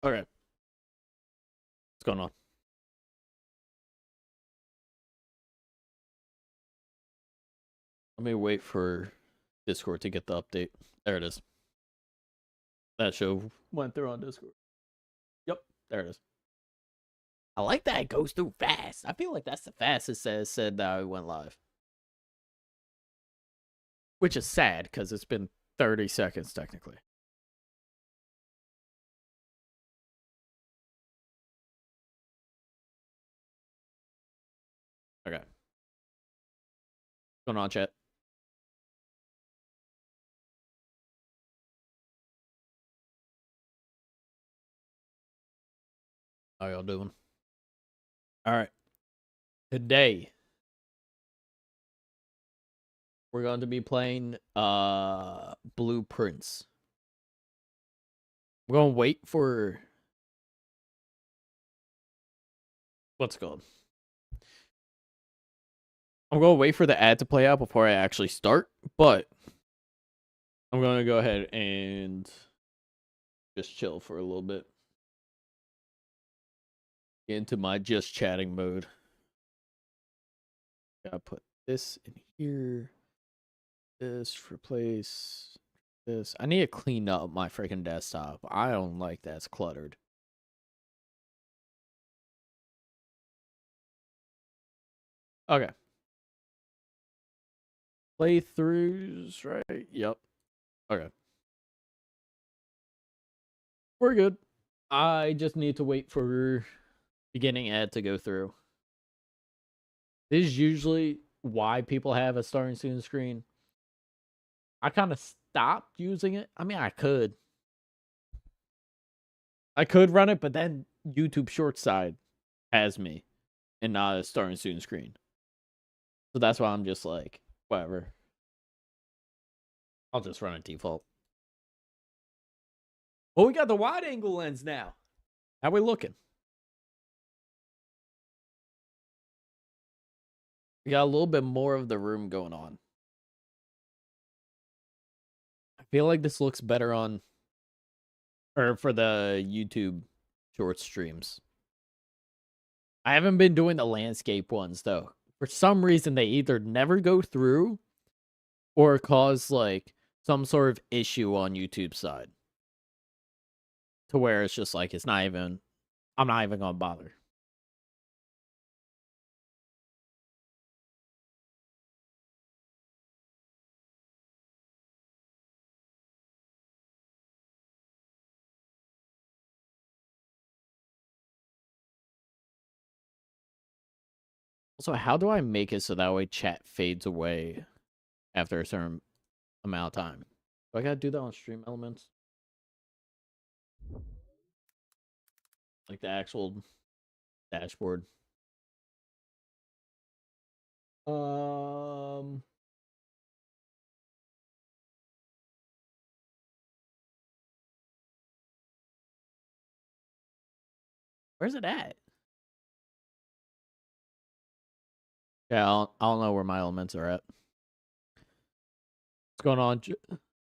Okay, what's going on? Let me wait for Discord to get the update. There it is. That show went through on Discord. Yep, there it is. I like that it goes through fast. I feel like that's the fastest it said that I went live. Which is sad because it's been 30 seconds technically. Okay. What's going on, chat? How y'all doing? All right. Today we're going to be playing Blueprints. We're going to wait for what's it called? I'm going to wait for the ad to play out before I actually start, but I'm going to go ahead and just chill for a little bit. Get into my just chatting mode. Gotta put this in here. This, replace this. I need to clean up my freaking desktop. I don't like that it's cluttered. Okay. Playthroughs, right? Yep. Okay. We're good. I just need to wait for beginning ad to go through. This is usually why people have a starting student screen. I kind of stopped using it. I mean, I could run it, but then YouTube short side has me and not a starting student screen. So that's why I'm just like, whatever. I'll just run a default. Oh, we got the wide angle lens now. How we looking? We got a little bit more of the room going on. I feel like this looks better on, or for the YouTube short streams. I haven't been doing the landscape ones though. For some reason, they either never go through or cause like some sort of issue on YouTube side. To where it's just like, I'm not even gonna bother. Also, how do I make it so that way chat fades away after a certain amount of time? Do I gotta do that on Stream Elements? Like the actual dashboard. Um Where's it at? Yeah, I don't know where my elements are at. What's going on,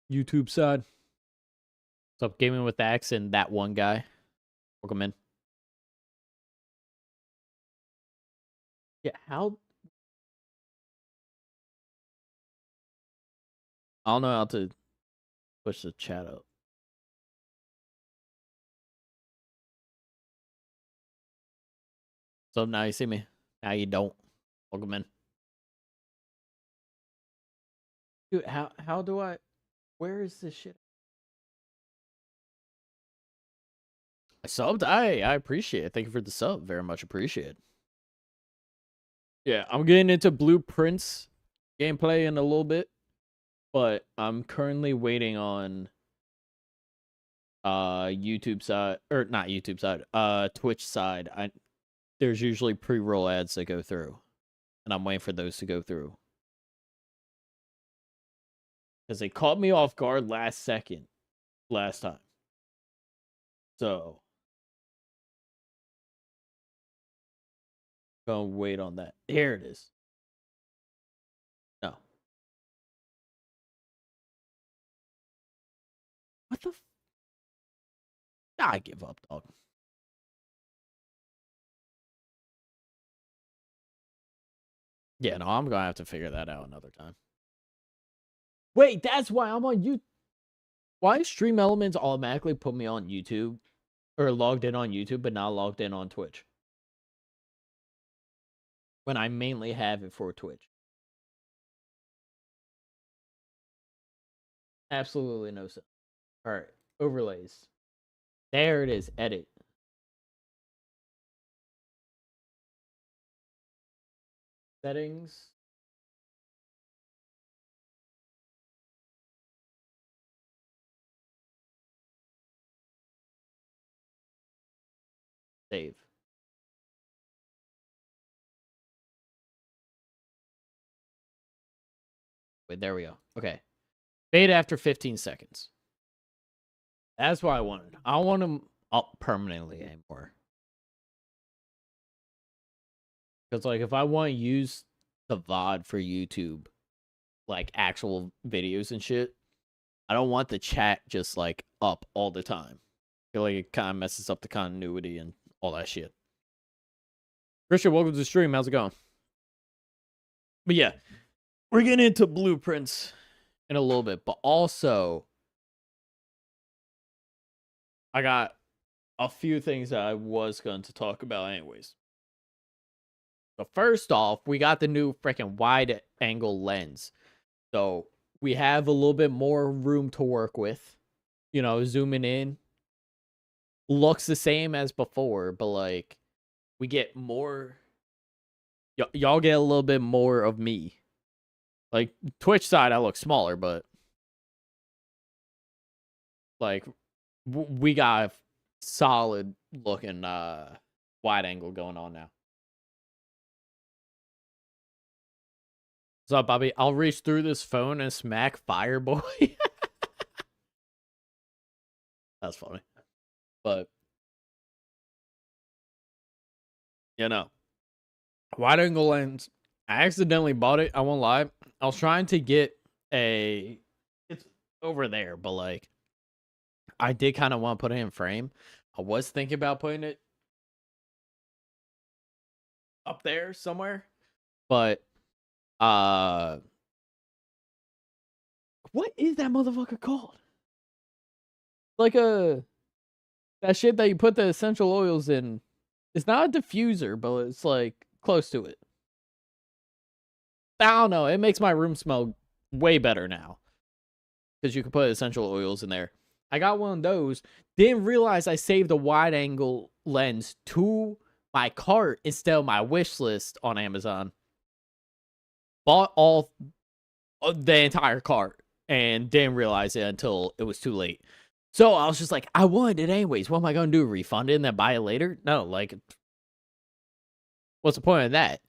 YouTube side? What's up, Gaming with Axe and that one guy? Welcome in. Yeah, how? I don't know how to push the chat up. So now you see me. Now you don't. Welcome in. Dude, how do I? Where is this shit? I subbed. I appreciate it. Thank you for the sub. Very much appreciate. Yeah, I'm getting into Blueprints gameplay in a little bit, but I'm currently waiting on YouTube side, or not YouTube side, Twitch side. There's usually pre-roll ads that go through, and I'm waiting for those to go through because they caught me off guard last time. So gonna wait on that. Here it is. No. What the? I give up, dog. Yeah, no, I'm gonna have to figure that out another time. Wait, that's why I'm on YouTube. Why Stream Elements automatically put me on YouTube or logged in on YouTube, but not logged in on Twitch? When I mainly have it for Twitch. Absolutely no sense. All right, overlays. There it is. Edit. Settings. Save. Wait, there we go. Okay. Fade after 15 seconds. That's what I wanted. I don't want them up permanently anymore. Because, like, if I want to use the VOD for YouTube, like, actual videos and shit, I don't want the chat just, like, up all the time. I feel like it kind of messes up the continuity and all that shit. Christian, welcome to the stream. How's it going? But yeah, we're getting into blueprints in a little bit, but also I got a few things that I was going to talk about anyways. So first off, we got the new freaking wide angle lens. So we have a little bit more room to work with. You know, zooming in looks the same as before, but like we get more. Y'all get a little bit more of me. Like Twitch side, I look smaller, but like we got a solid looking wide angle going on now. What's up, Bobby? I'll reach through this phone and smack Fireboy. That's funny. But, you know, wide angle lens. I accidentally bought it. I won't lie. I was trying to get a. It's over there, but like, I did kind of want to put it in frame. I was thinking about putting it up there somewhere, but what is that motherfucker called? Like that shit that you put the essential oils in. It's not a diffuser, but it's like close to it. I don't know. It makes my room smell way better now because you can put essential oils in there. I got one of those. Didn't realize I saved a wide angle lens to my cart instead of my wish list on Amazon. Bought all the entire cart and didn't realize it until it was too late. So I was just like, I wanted it anyways. What am I going to do? Refund it and then buy it later? No, like, what's the point of that?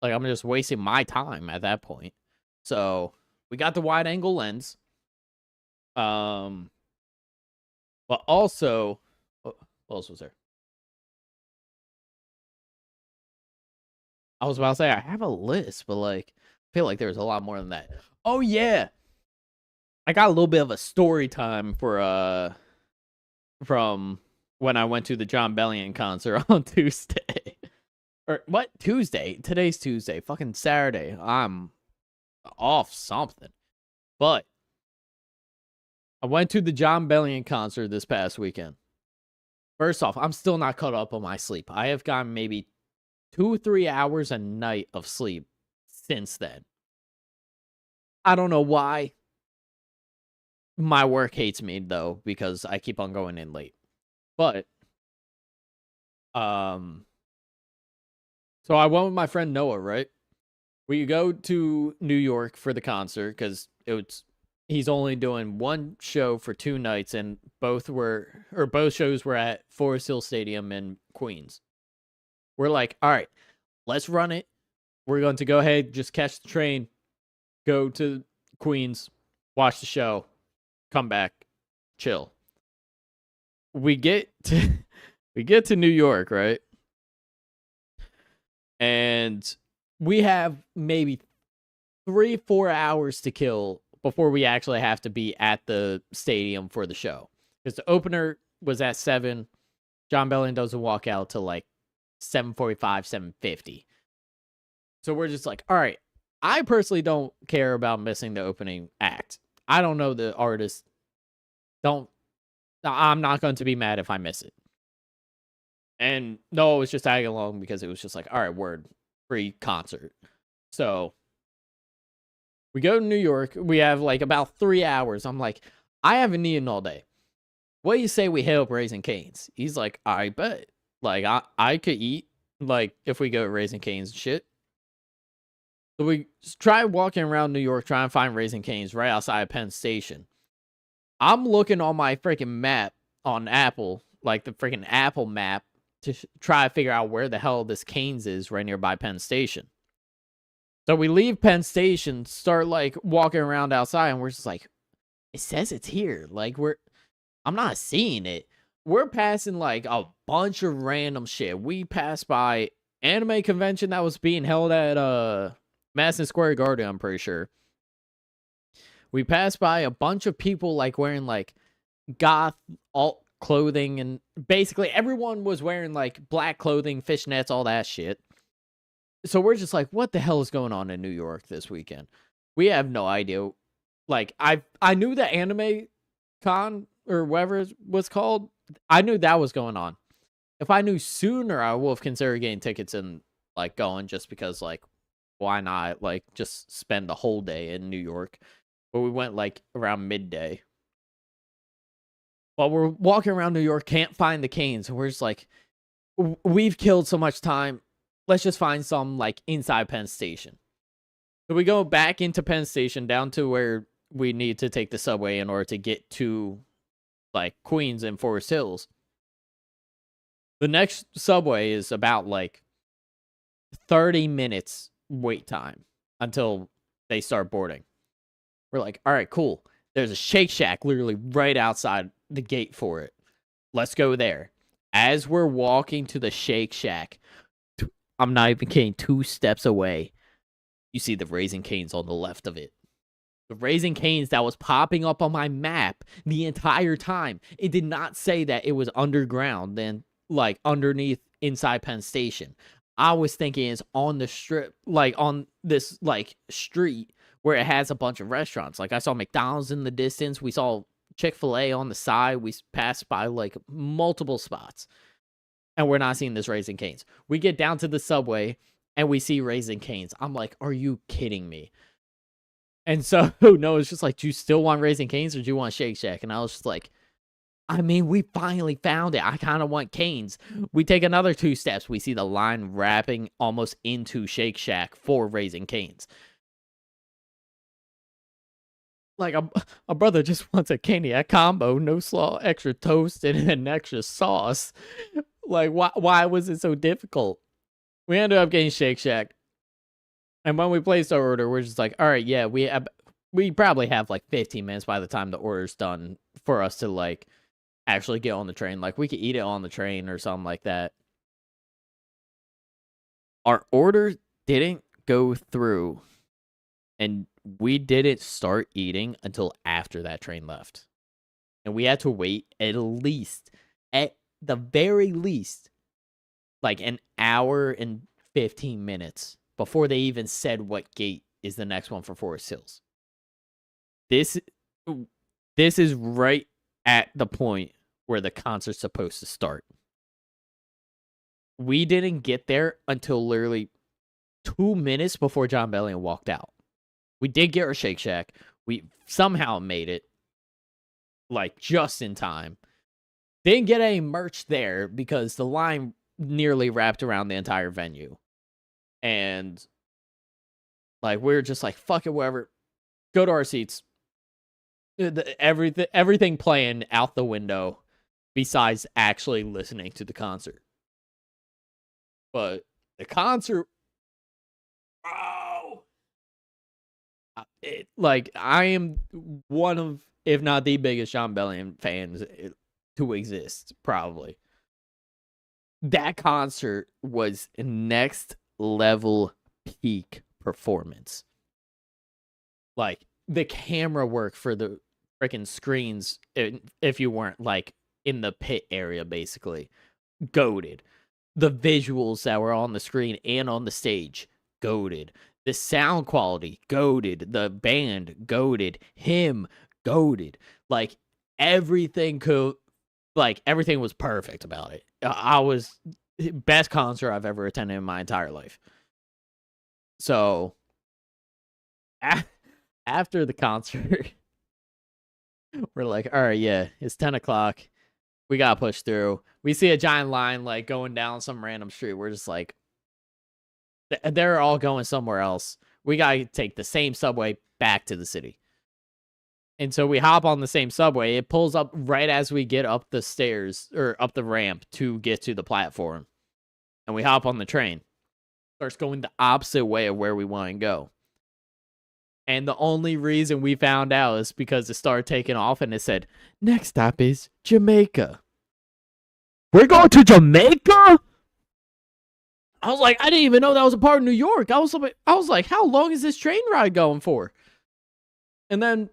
Like, I'm just wasting my time at that point. So we got the wide angle lens. But also, what else was there? I was about to say, I have a list, but like, I feel like there's a lot more than that. Oh, yeah. I got a little bit of a story time for, from when I went to the John Bellion concert on Tuesday. Or what? Tuesday? Today's Tuesday. Fucking Saturday. I'm off something. But I went to the John Bellion concert this past weekend. First off, I'm still not caught up on my sleep. I have gotten maybe 2-3 hours a night of sleep since then. I don't know why. My work hates me though because I keep on going in late. But so I went with my friend Noah, right? We go to New York for the concert because he's only doing one show for 2 nights, and both shows were at Forest Hill Stadium in Queens. We're like, all right, let's run it. We're going to go ahead, just catch the train, go to Queens, watch the show, come back, chill. We get to New York, right? And we have maybe 3-4 hours to kill before we actually have to be at the stadium for the show. Because the opener was at 7. Jon Bellion doesn't walk out till like 7:45, 7:50. So we're just like, all right. I personally don't care about missing the opening act. I don't know the artist. I'm not going to be mad if I miss it. And Noah was just tagging along because it was just like, all right, word, free concert. So we go to New York. We have like about 3 hours. I'm like, I haven't eaten all day. What do you say we hit up Raising Cane's? He's like, I bet. Like, I could eat, like, if we go to Raising Cane's and shit. So we try walking around New York, trying to find Raising Cane's right outside Penn Station. I'm looking on my freaking map on Apple, like the freaking Apple map, to try to figure out where the hell this Cane's is right nearby Penn Station. So we leave Penn Station, start like walking around outside, and we're just like, it says it's here. Like I'm not seeing it. We're passing like a bunch of random shit. We passed by anime convention that was being held at Madison Square Garden, I'm pretty sure. We passed by a bunch of people like wearing like goth alt clothing, and basically everyone was wearing like black clothing, fishnets, all that shit. So we're just like, what the hell is going on in New York this weekend? We have no idea. Like I knew the anime con or whatever it was called. I knew that was going on. If I knew sooner, I would have considered getting tickets and like going, just because like, why not like just spend the whole day in New York? But we went like around midday. But we're walking around New York, can't find the Cane's, and we're just like, we've killed so much time. Let's just find some like inside Penn Station. So we go back into Penn Station, down to where we need to take the subway in order to get to like Queens and Forest Hills. The next subway is about like 30 minutes wait time until they start boarding. We're like, all right, cool. There's a Shake Shack literally right outside the gate for it. Let's go there. As we're walking to the Shake Shack, I'm not even kidding, 2 steps away, you see the Raising Cane's on the left of it. The Raising Cane's that was popping up on my map the entire time. It did not say that it was underground, then like underneath inside Penn Station. I was thinking it's on the strip, like on this like street where it has a bunch of restaurants. Like I saw McDonald's in the distance. We saw Chick-fil-A on the side. We passed by like multiple spots. And we're not seeing this Raising Cane's. We get down to the subway and we see Raising Cane's. I'm like, are you kidding me? And so no, it's just like, do you still want Raising Cane's or do you want Shake Shack? And I was just like, I mean, we finally found it. I kind of want Cane's. We take another 2 steps. We see the line wrapping almost into Shake Shack for Raising Cane's. Like a brother just wants a Caniac combo, no slaw, extra toast, and an extra sauce. Like, why was it so difficult? We ended up getting Shake Shack. And when we placed our order, we're just like, all right, yeah, we probably have like 15 minutes by the time the order's done for us to like actually get on the train. Like, we could eat it on the train or something like that. Our order didn't go through, and we didn't start eating until after that train left. And we had to wait at the very least, like an hour and 15 minutes before they even said what gate is the next one for Forest Hills. This is right at the point where the concert's supposed to start. We didn't get there until literally 2 minutes before Jon Bellion walked out. We did get our Shake Shack. We somehow made it, like, just in time. Didn't get any merch there because the line nearly wrapped around the entire venue. And, like, we were just like, fuck it, whatever. Go to our seats. Everything playing out the window besides actually listening to the concert. But the concert... Oh! I am one of, if not the biggest Jon Bellion fans to exist, probably. That concert was next level peak performance. Like, the camera work for the freaking screens, if you weren't like in the pit area, basically. Goated. The visuals that were on the screen and on the stage, goated. The sound quality, goated. The band, goated. Him, goated. Like, everything was perfect about it. I was best concert I've ever attended in my entire life. So, after the concert, we're like, all right, yeah, it's 10 o'clock. We got to push through. We see a giant line, like, going down some random street. We're just like, they're all going somewhere else. We got to take the same subway back to the city. And so we hop on the same subway. It pulls up right as we get up the stairs, or up the ramp to get to the platform. And we hop on the train. Starts going the opposite way of where we want to go. And the only reason we found out is because it started taking off and it said, next stop is Jamaica. We're going to Jamaica? I was like, I didn't even know that was a part of New York. I was like, how long is this train ride going for? And then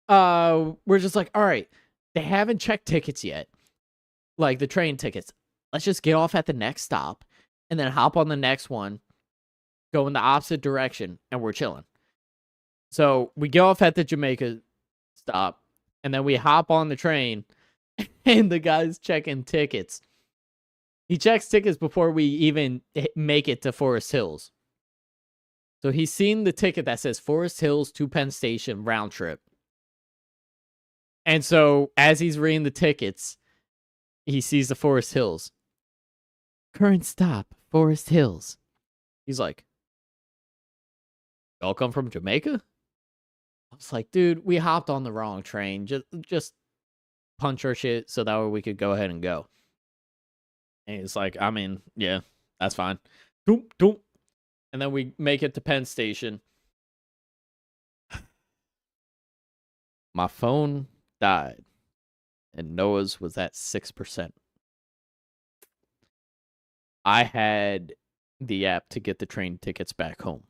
we're just like, all right, they haven't checked tickets yet. Like the train tickets. Let's just get off at the next stop and then hop on the next one, go in the opposite direction, and we're chilling. So we get off at the Jamaica stop, and then we hop on the train, and the guy's checking tickets. He checks tickets before we even make it to Forest Hills. So he's seen the ticket that says Forest Hills to Penn Station round trip. And so as he's reading the tickets, he sees the Forest Hills. Current stop, Forest Hills. He's like, y'all come from Jamaica? I was like, dude, we hopped on the wrong train. Just punch our shit so that way we could go ahead and go. And he's like, I mean, yeah, that's fine. Doom, doom. And then we make it to Penn Station. My phone died. And Noah's was at 6%. I had the app to get the train tickets back home.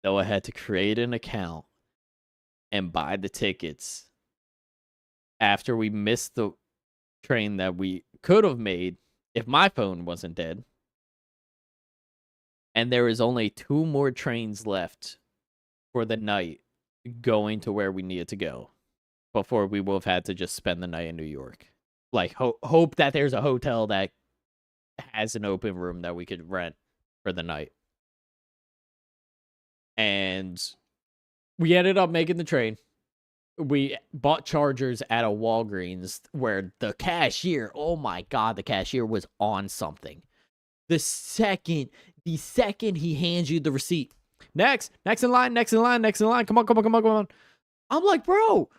Noah had to create an account and buy the tickets after we missed the train that we could have made if my phone wasn't dead. And there is only 2 more trains left for the night going to where we needed to go before we will have had to just spend the night in New York. Like, hope that there's a hotel that has an open room that we could rent for the night. And we ended up making the train. We bought chargers at a Walgreens where the cashier, oh my God, the cashier was on something. The second he hands you the receipt, next in line, come on. I'm like, bro,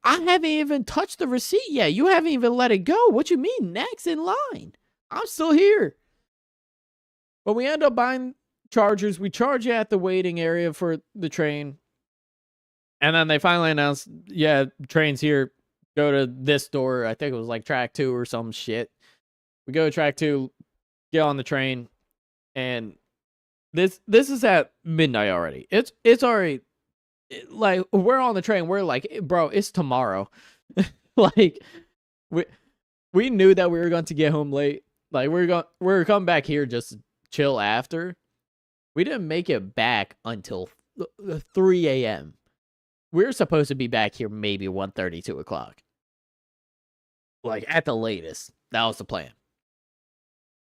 I haven't even touched the receipt yet. You haven't even let it go. What you mean next in line? I'm still here. But we end up buying chargers. We charge you at the waiting area for the train. And then they finally announced, yeah, train's here. Go to this door. I think it was like track 2 or some shit. We go to track 2, get on the train, and this is at midnight already. It's already, like, we're on the train. We're like, bro, it's tomorrow. Like, we knew that we were going to get home late. Like, we were coming back here just to chill after. We didn't make it back until 3 a.m. We were supposed to be back here maybe 1:30, 2 o'clock. Like, at the latest. That was the plan.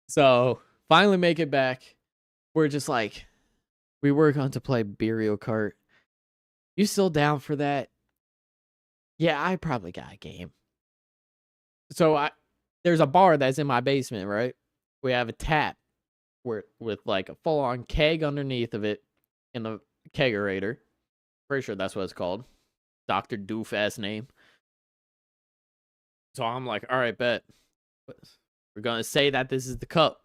So, finally make it back. We're just like, we were going to play Mario Kart. You still down for that? Yeah, I probably got a game. So, there's a bar that's in my basement, right? We have a tap with like a full-on keg underneath of it in the kegerator. Pretty sure that's what it's called. Dr. Doof-ass name. So I'm like, all right, bet. We're going to say that this is the cup.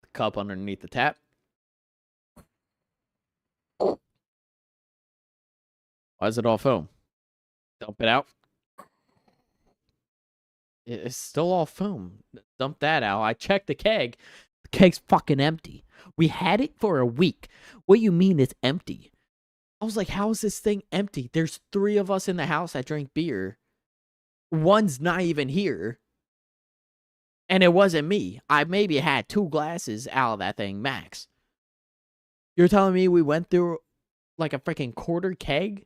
The cup underneath the tap. Why is it all foam? Dump it out. It's still all foam. Dump that out. I checked the keg. The keg's fucking empty. We had it for a week. What do you mean it's empty? I was like, how is this thing empty? There's 3 of us in the house that drink beer. one's not even here. And it wasn't me. I maybe had 2 glasses out of that thing max. You're telling me we went through like a freaking quarter keg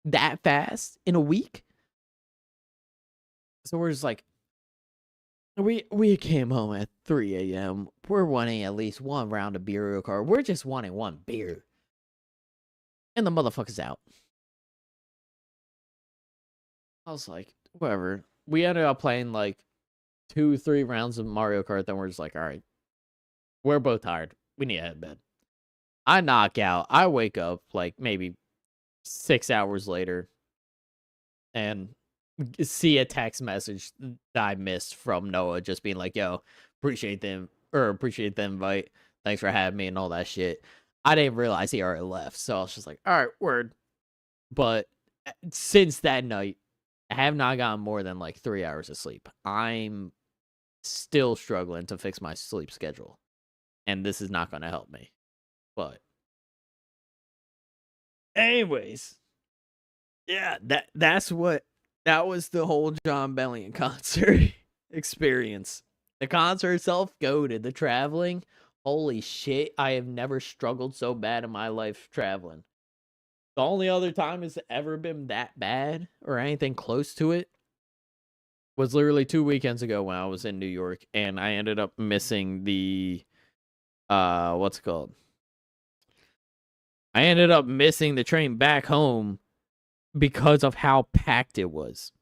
that fast in a week? So we're just like, we came home at 3 a.m. We're wanting at least one round of beer car. We're just wanting one beer. And the motherfucker's out. I was like, whatever. We ended up playing like 2-3 rounds of Mario Kart. Then we're just like, all right, we're both tired. We need to head to bed. I knock out. I wake up like maybe 6 hours later and see a text message that I missed from Noah just being like, yo, appreciate the invite. Thanks for having me and all that shit. I didn't realize he already left. So I was just like, all right, word. But since that night, I have not gotten more than like 3 hours of sleep. I'm still struggling to fix my sleep schedule. And this is not going to help me. But anyways, yeah, that was the whole John Bellion concert experience. The concert itself, goated. The traveling, holy shit, I have never struggled so bad in my life traveling. The only other time it's ever been that bad or anything close to it was literally 2 weekends ago when I was in New York and I ended up missing the what's it called? I ended up missing the train back home because of how packed it was.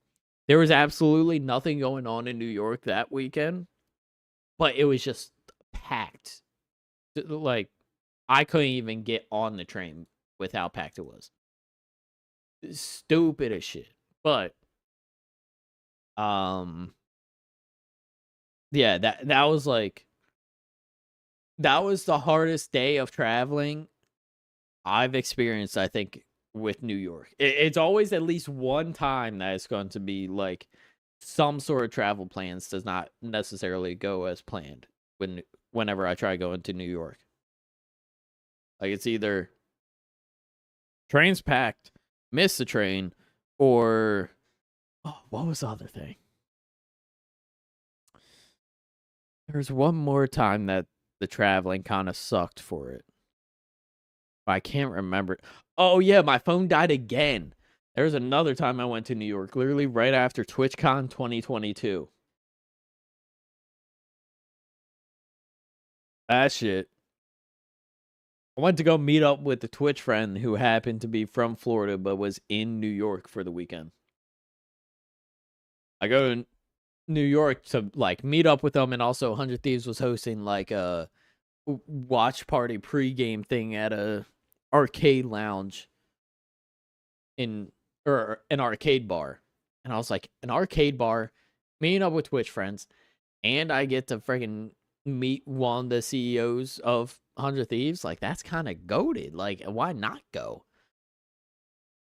There was absolutely nothing going on in New York that weekend, but it was just packed. Like, I couldn't even get on the train with how packed it was. Stupid as shit. But, yeah, that was like, that was the hardest day of traveling I've experienced, I think, with New York. It's always at least one time that it's going to be like some sort of travel plans does not necessarily go as planned whenever I try going to New York. Like it's either train's packed, miss the train, or what was the other thing? There's one more time that the traveling kind of sucked for it. I can't remember. Oh yeah, my phone died again. There was another time I went to New York, literally right after TwitchCon 2022. That shit. I went to go meet up with the Twitch friend who happened to be from Florida but was in New York for the weekend. I go to New York to like meet up with them, and also 100 Thieves was hosting like a watch party pregame thing at a arcade lounge or an arcade bar. And I was like, an arcade bar, meeting up with Twitch friends, and I get to freaking meet one of the CEOs of 100 Thieves. Like, that's kind of goated. Like, why not go?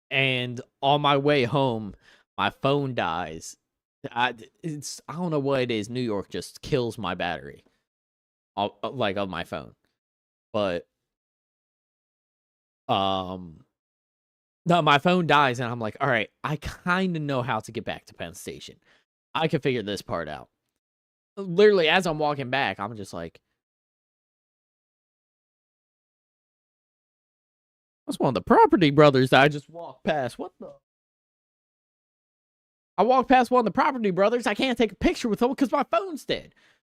And on my way home, my phone dies. I don't know what it is. New York just kills my battery, like on my phone. But no, my phone dies, and I'm like, all right, I kind of know how to get back to Penn Station. I can figure this part out. Literally, as I'm walking back, I'm just like, that's one of the Property Brothers that I just walked past. What the? I walked past one of the Property Brothers. I can't take a picture with them because my phone's dead.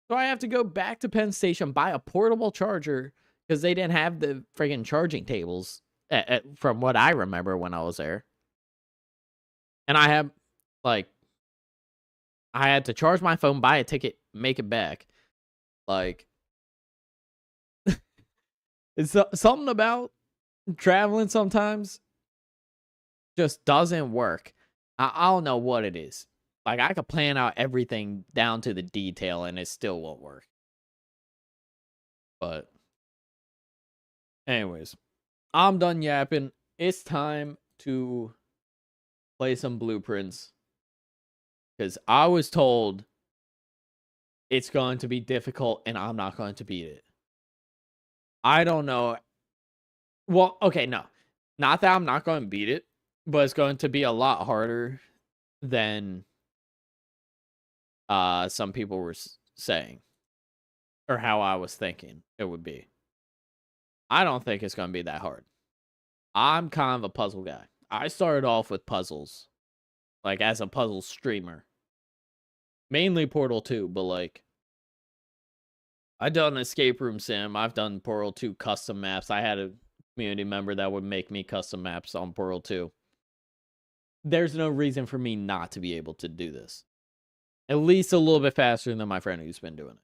So I have to go back to Penn Station, buy a portable charger because they didn't have the friggin' charging tables from what I remember when I was there. And I have, like, I had to charge my phone, buy a ticket, make it back. Like, it's something about traveling sometimes just doesn't work. I don't know what it is. Like, I could plan out everything down to the detail and it still won't work. But anyways, I'm done yapping. It's time to play some blueprints. Because I was told it's going to be difficult and I'm not going to beat it. I don't know. Well, okay, no. Not that I'm not going to beat it, but it's going to be a lot harder than some people were saying, or how I was thinking it would be. I don't think it's going to be that hard. I'm kind of a puzzle guy. I started off with puzzles, like as a puzzle streamer. Mainly Portal 2, but like I've done Escape Room Sim. I've done Portal 2 custom maps. I had a community member that would make me custom maps on Portal 2. There's no reason for me not to be able to do this. At least a little bit faster than my friend who's been doing it.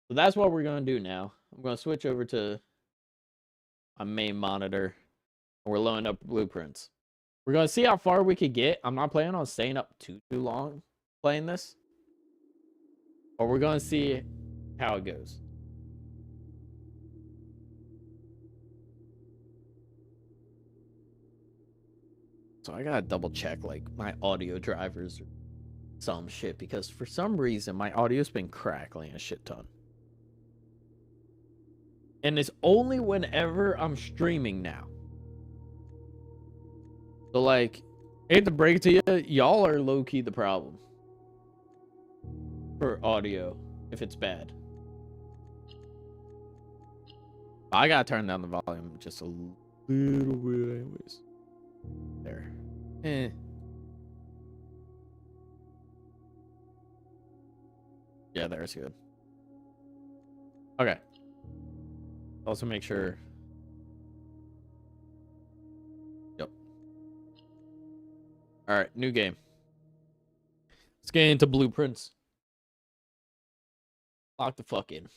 So that's what we're going to do now. I'm going to switch over to my main monitor. We're loading up blueprints. We're going to see how far we could get. I'm not planning on staying up too long playing this. But we're going to see how it goes. So I got to double check like my audio drivers or some shit. Because for some reason my audio's been crackling a shit ton. And it's only whenever I'm streaming now. So like, I hate to break it to you, y'all are low-key the problem. For audio, if it's bad. I gotta turn down the volume just a little bit anyways. There. Yeah, there's good. Okay. Also make sure. Yep. Alright, new game. Let's get into blueprints. Lock the fuck in.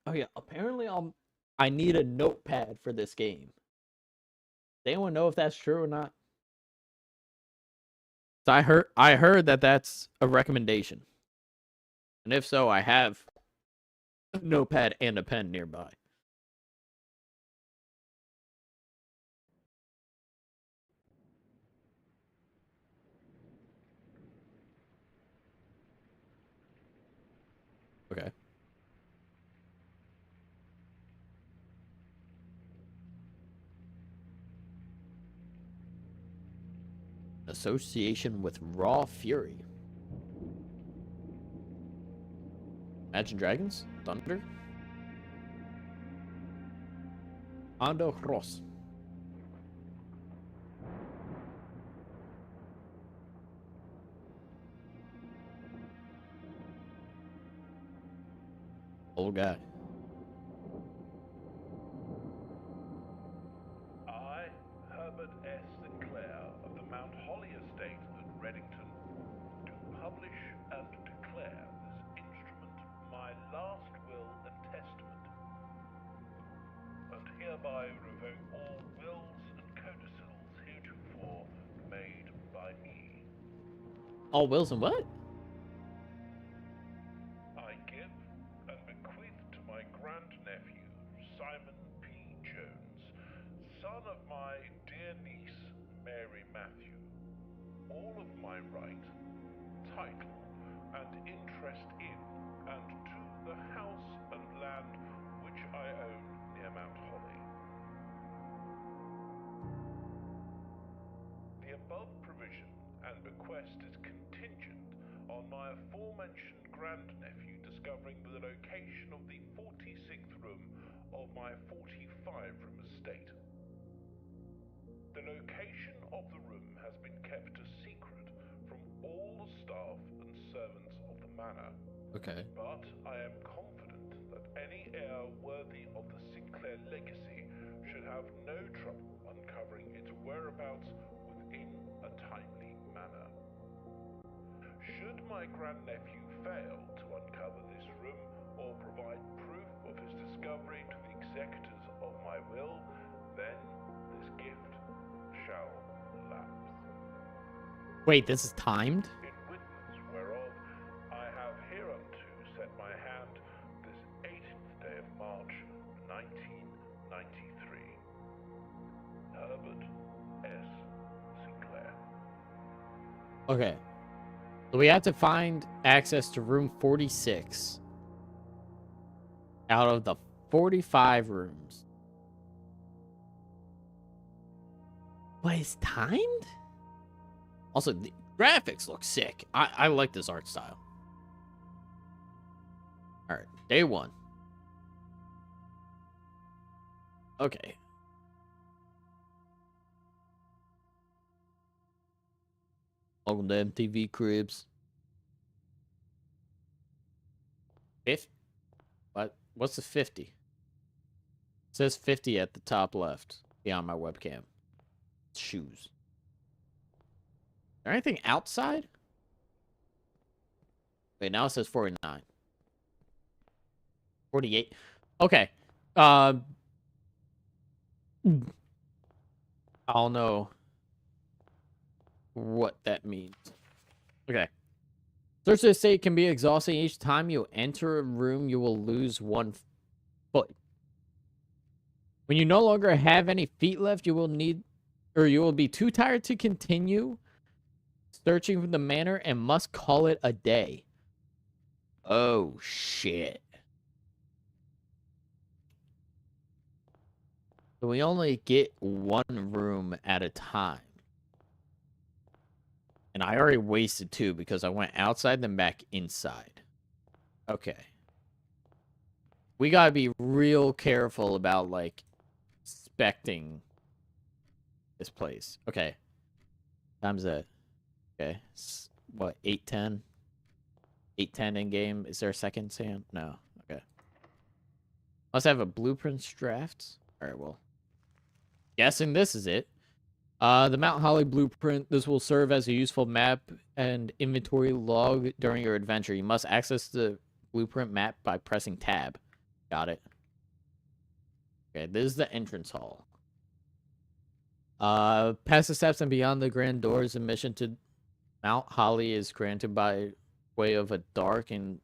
Oh yeah, apparently I need a notepad for this game. Does anyone know if that's true or not? So I heard that that's a recommendation. And if so, I have a notepad and a pen nearby. Okay. Association with Raw Fury. Imagine Dragons? Thunder? Ando Ross. Old guy. I, Herbert S. Sinclair of the Mount Holly Estate at Reddington, do publish and declare this instrument my last will and testament, and hereby revoke all wills and codicils heretofore made by me. All wills and what? I give and bequeath to my grandnephew, Simon P. Jones, son of my dear niece, Mary Matthew, all of my right, title, and interest in and to the house and land which I own near Mount Holly. The above provision and bequest is contingent on my aforementioned grandnephew discovering the location of the 46th room of my 45-room estate. The location of the room has been kept a secret from all the staff and servants of the manor. Okay. But I am confident that any heir worthy of the Sinclair legacy should have no trouble uncovering its whereabouts within a timely manner. Should my grandnephew fail to uncover this room or provide proof of his discovery to the executors of my will, then this gift shall lapse. Wait, this is timed? In witness whereof I have hereunto set my hand this 18th day of March, 1993. Herbert S. Sinclair. Okay. So we have to find access to room 46 out of the 45 rooms. But it's timed? Also, the graphics look sick. I like this art style. Alright, day 1. Okay. Welcome to MTV Cribs. 50? What? What's the 50? It says 50 at the top left, beyond my webcam. Shoes. Is there anything outside? Wait, now it says 49. 48. Okay. I don't know what that means. Okay. Search the estate can be exhausting. Each time you enter a room, you will lose 1 foot. When you no longer have any feet left, you will be too tired to continue searching for the manor and must call it a day. Oh, shit. So we only get 1 room at a time. And I already wasted 2 because I went outside then back inside. Okay. We gotta be real careful about, like, inspecting this place. Okay. Time's that? Okay. What, 8:10? 8:10 in game. Is there a second, Sam? No. Okay. Must have a blueprints draft. Alright, well. Guessing this is it. The Mount Holly blueprint. This will serve as a useful map and inventory log during your adventure. You must access the blueprint map by pressing tab. Got it. Okay, this is the entrance hall. Past the steps and beyond the grand doors, admission to Mount Holly is granted by way of a dark and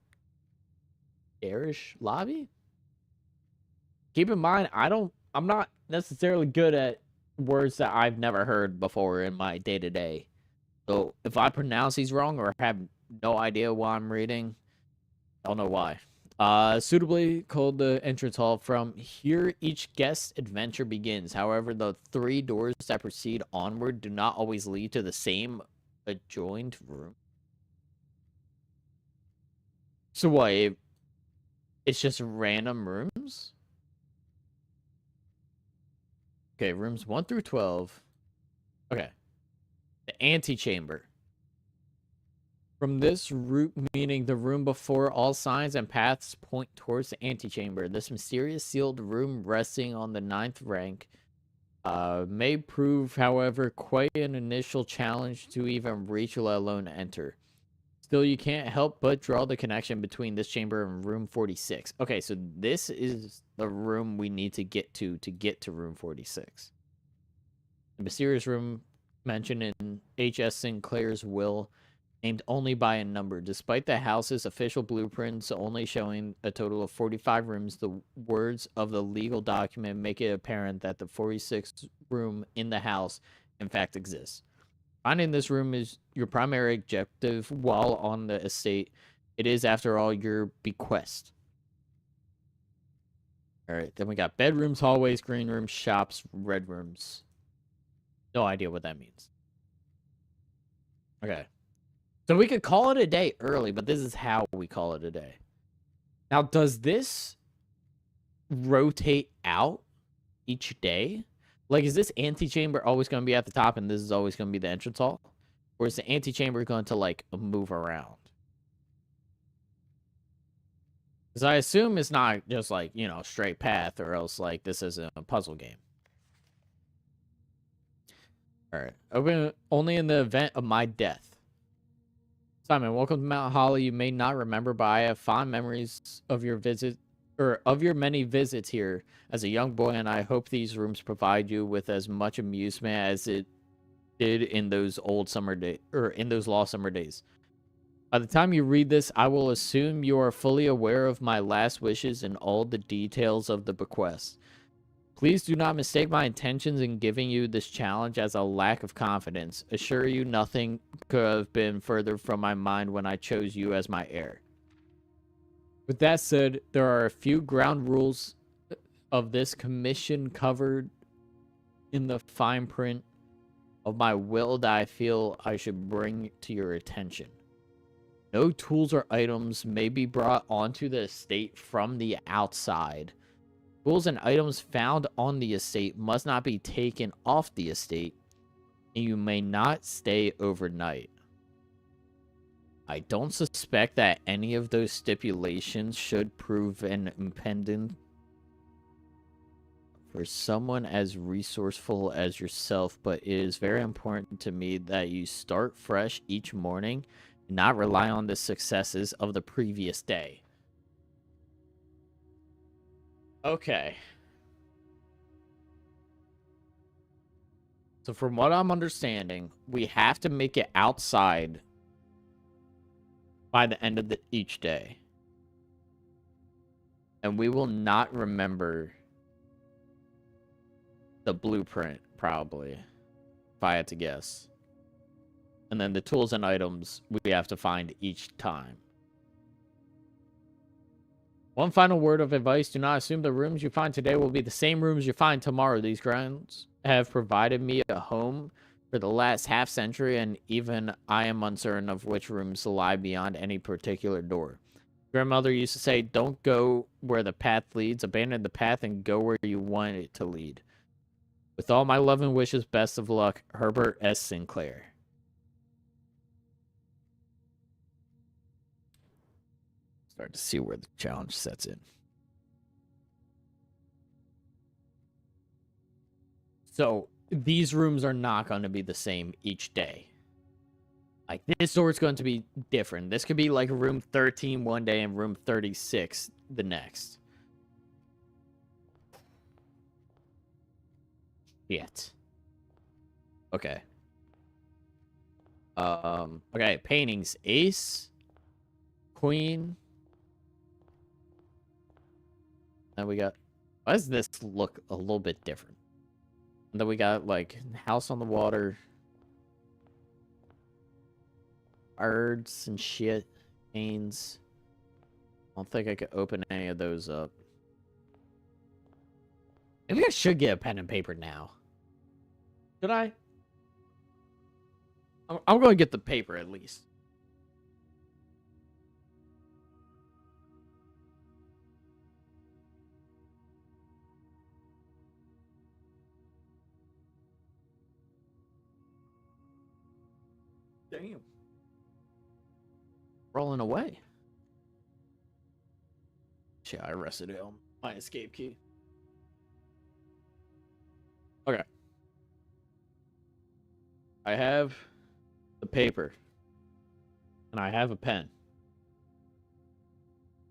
garish lobby. Keep in mind, I'm not necessarily good at words that I've never heard before in my day-to-day. So if I pronounce these wrong or have no idea what I'm reading, I don't know why. Suitably called the entrance hall. From here, each guest adventure begins. However, the 3 doors that proceed onward do not always lead to the same adjoined room. So what? It's just random rooms? Okay, rooms 1 through 12. Okay. The antechamber. From this route, meaning the room before, all signs and paths point towards the antechamber. This mysterious sealed room resting on the 9th rank may prove, however, quite an initial challenge to even reach, let alone enter. Still, you can't help but draw the connection between this chamber and room 46. Okay, so this is the room we need to get to room 46. The mysterious room mentioned in H.S. Sinclair's will, named only by a number. Despite the house's official blueprints only showing a total of 45 rooms, the words of the legal document make it apparent that the 46th room in the house, in fact, exists. Finding this room is your primary objective while on the estate. It is, after all, your bequest. Alright, then we got bedrooms, hallways, green rooms, shops, red rooms. No idea what that means. Okay. So we could call it a day early, but this is how we call it a day. Now, does this rotate out each day? Like, is this antechamber always going to be at the top and this is always going to be the entrance hall? Or is the antechamber going to, like, move around? Because I assume it's not just, like, you know, straight path, or else, like, this isn't a puzzle game. Alright. Open only in the event of my death. Simon, welcome to Mount Holly. You may not remember, but I have fond memories of your visit, or of your many visits here as a young boy, and I hope these rooms provide you with as much amusement as it did in those old summer days, or in those lost summer days. By the time you read this, I will assume you are fully aware of my last wishes and all the details of the bequest. Please do not mistake my intentions in giving you this challenge as a lack of confidence. Assure you nothing could have been further from my mind when I chose you as my heir. With that said, there are a few ground rules of this commission covered in the fine print. of my will that I feel I should bring to your attention. No tools or items may be brought onto the estate from the outside. Tools and items found on the estate must not be taken off the estate, and you may not stay overnight. I don't suspect that any of those stipulations should prove an impediment for someone as resourceful as yourself, but it is very important to me that you start fresh each morning and not rely on the successes of the previous day. Okay. So from what I'm understanding, we have to make it outside by the end of each day. And we will not remember the blueprint, probably, if I had to guess. And then the tools and items we have to find each time. One final word of advice: do not assume the rooms you find today will be the same rooms you find tomorrow. These grounds have provided me a home for the last half century, and even I am uncertain of which rooms lie beyond any particular door. Grandmother used to say, don't go where the path leads, abandon the path and go where you want it to lead. With all my love and wishes, best of luck, Herbert S. Sinclair. Start to see where the challenge sets in. So these rooms are not going to be the same each day. Like, this door is going to be different. This could be like room 13 one day and room 36 the next. Shit. Okay. Okay, paintings. Ace. Queen. And we got... Why does this look a little bit different? And then we got, like, House on the Water. Birds and shit. Canes. I don't think I could open any of those up. Maybe I should get a pen and paper now. Should I? I'm going to get the paper at least. Damn. Rolling away. Shit, I rested it on my escape key. Okay. I have the paper. And I have a pen.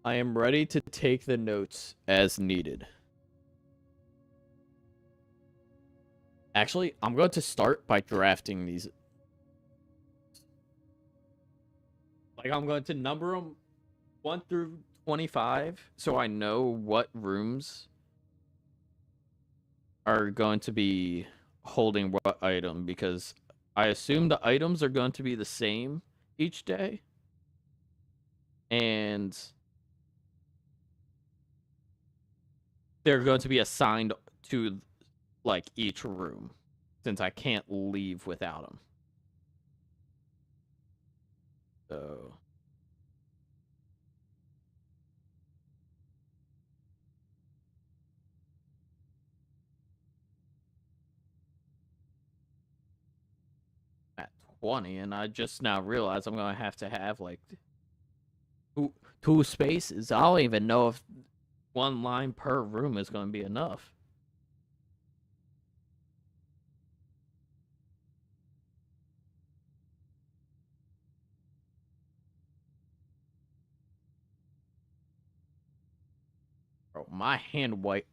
I am ready to take the notes as needed. Actually, I'm going to start by drafting these. Like, I'm going to number them 1 through 25 so I know what rooms are going to be holding what item, because I assume the items are going to be the same each day. And they're going to be assigned to, like, each room, since I can't leave without them. So... at 20, and I just now realized I'm going to have like two spaces. I don't even know if one line per room is going to be enough. Bro, my handwriting,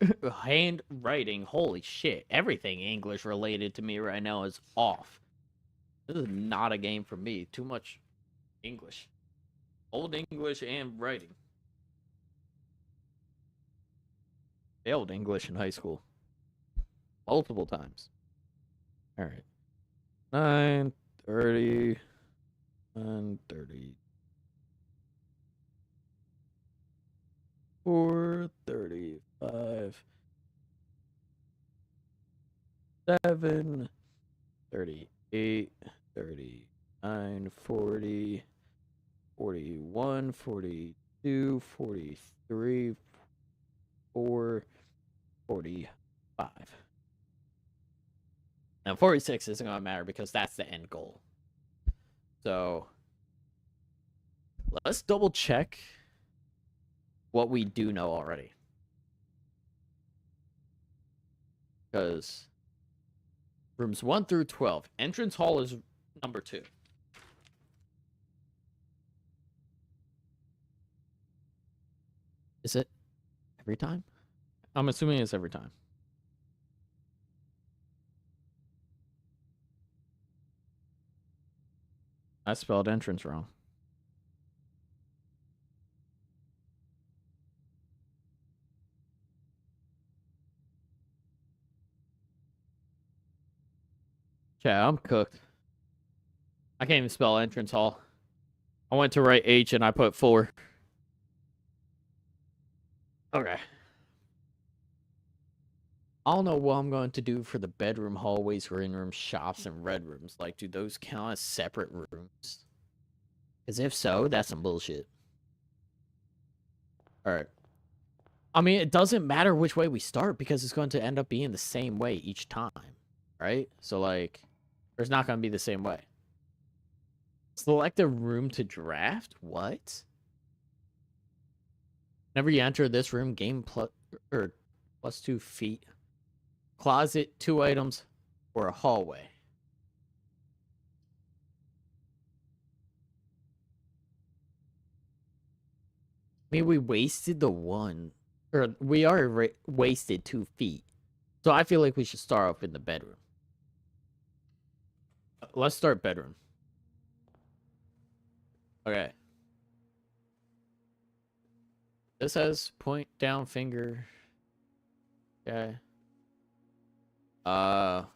holy shit, everything English related to me right now is off. This is not a game for me. Too much English. Old English and writing. Failed English in high school. Multiple times. Alright. 9:30. 9:30. 4:35. 7. 38, 39, 40, 41, 42, 43, 4, 45. And 46 isn't going to matter because that's the end goal. So let's double check what we do know already. Because rooms 1 through 12. Entrance hall is number 2. Is it every time? I'm assuming it's every time. I spelled entrance wrong. Yeah, I'm cooked. I can't even spell entrance hall. I went to write H and I put 4. Okay. I don't know what I'm going to do for the bedroom, hallways, green rooms, shops, and red rooms. Like, do those count as separate rooms? Because if so, that's some bullshit. Alright. I mean, it doesn't matter which way we start because it's going to end up being the same way each time. Right? So, like, there's not going to be the same way. Select a room to draft? What? Whenever you enter this room, game plus 2 feet. Closet, 2 items, or a hallway. I mean, we wasted the 1. Or we already wasted 2 feet. So I feel like we should start off in the bedroom. Let's start bedroom. Okay. This has point down finger. Okay.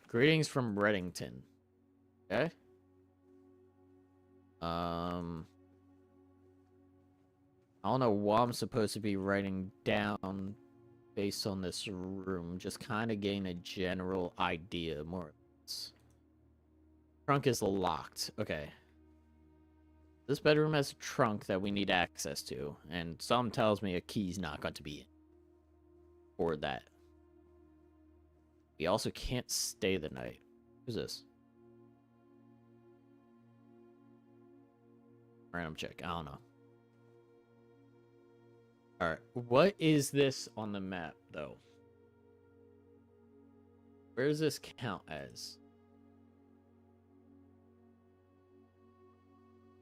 Greetings from Reddington. Okay. I don't know what I'm supposed to be writing down based on this room. Just kind of gain a general idea, more or less. Trunk is locked. Okay. This bedroom has a trunk that we need access to, and some tells me a key's not going to be in for that. We also can't stay the night. Who's this? Random check. I don't know. Alright. What is this on the map, though? Where does this count as?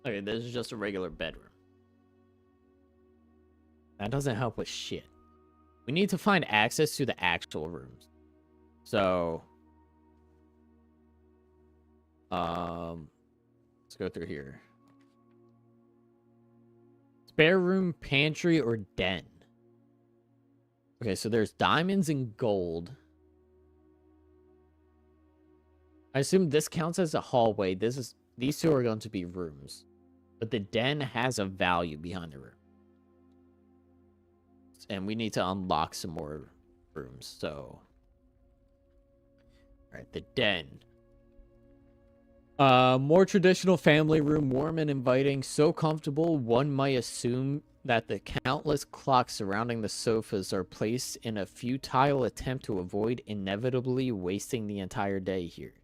Okay, this is just a regular bedroom. That doesn't help with shit. We need to find access to the actual rooms. So, let's go through here. Spare room, pantry, or den? Okay, so there's diamonds and gold. I assume this counts as a hallway. These 2 are going to be rooms. But the den has a value behind the room. And we need to unlock some more rooms, so... Alright, the den. More traditional family room, warm and inviting, so comfortable one might assume that the countless clocks surrounding the sofas are placed in a futile attempt to avoid inevitably wasting the entire day here.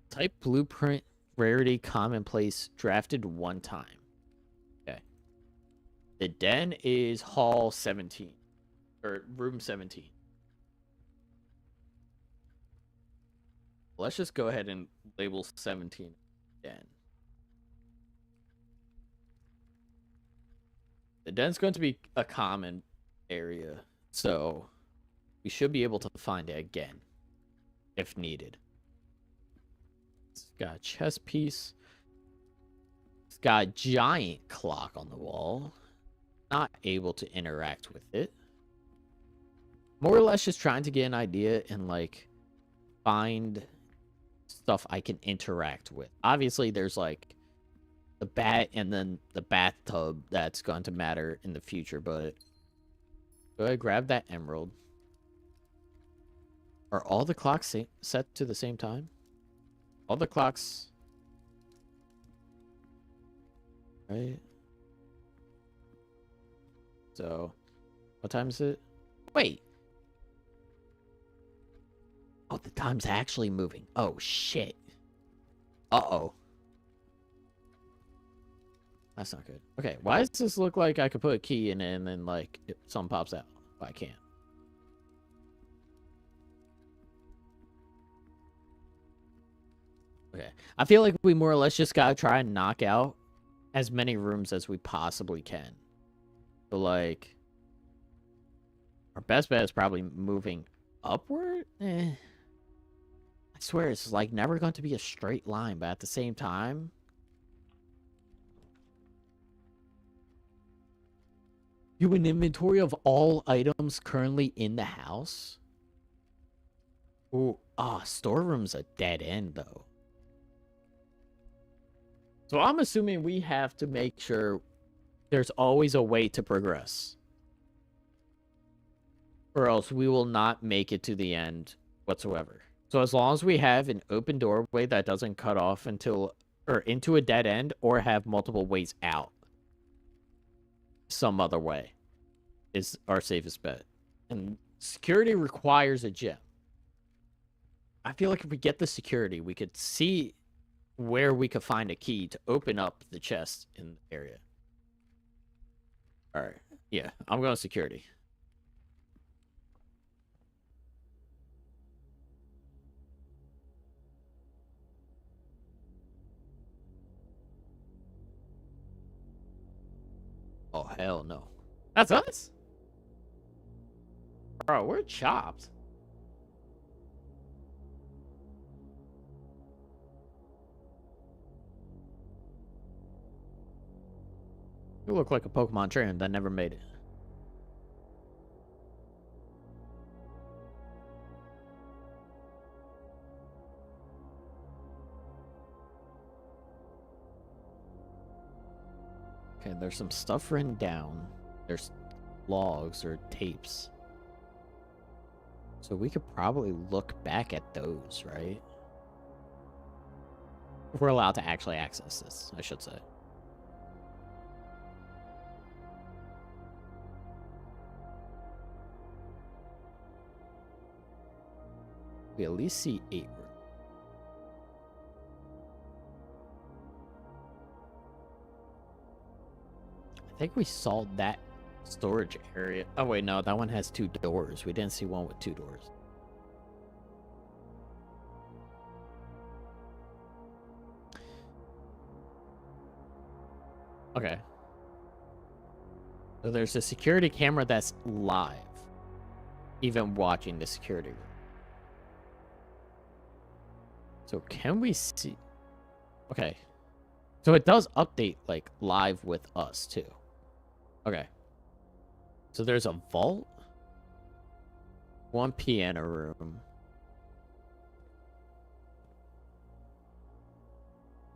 Type blueprint, rarity, commonplace, drafted 1 time. Okay. The den is hall 17. Or room 17. Let's just go ahead and label 17 den. The den's going to be a common area, so we should be able to find it again if needed. It's got a chess piece. It's got a giant clock on the wall. Not able to interact with it. More or less just trying to get an idea and like find stuff I can interact with. Obviously there's like the bat and then the bathtub that's going to matter in the future, but go ahead, grab that emerald. Are all the clocks set to the same time? All the clocks. Right. So, what time is it? Wait. Oh, the time's actually moving. Oh, shit. Uh-oh. That's not good. Okay, why does this look like I could put a key in it and then, like, something pops out? But I can't. Okay. I feel like we more or less just gotta try and knock out as many rooms as we possibly can. So, like, our best bet is probably moving upward? I swear, it's, like, never going to be a straight line, but at the same time... Do an inventory of all items currently in the house? Ooh, storeroom's a dead end, though. So I'm assuming we have to make sure there's always a way to progress. Or else we will not make it to the end whatsoever. So as long as we have an open doorway that doesn't cut off until... or into a dead end, or have multiple ways out. Some other way is our safest bet. And security requires a gem. I feel like if we get the security, we could see where we could find a key to open up the chest in the area. Alright. Yeah, I'm going security. Oh, hell no. That's us? Bro, we're chopped. You look like a Pokemon trainer that never made it. Okay, there's some stuff written down. There's logs or tapes. So we could probably look back at those, right? If we're allowed to actually access this, I should say. We at least see 8 rooms. I think we saw that storage area. Oh, wait, no, that one has 2 doors. We didn't see one with 2 doors. Okay. So there's a security camera that's live. Even watching the security room. So can we see... Okay. So it does update, like, live with us, too. Okay. So there's a vault. 1 piano room.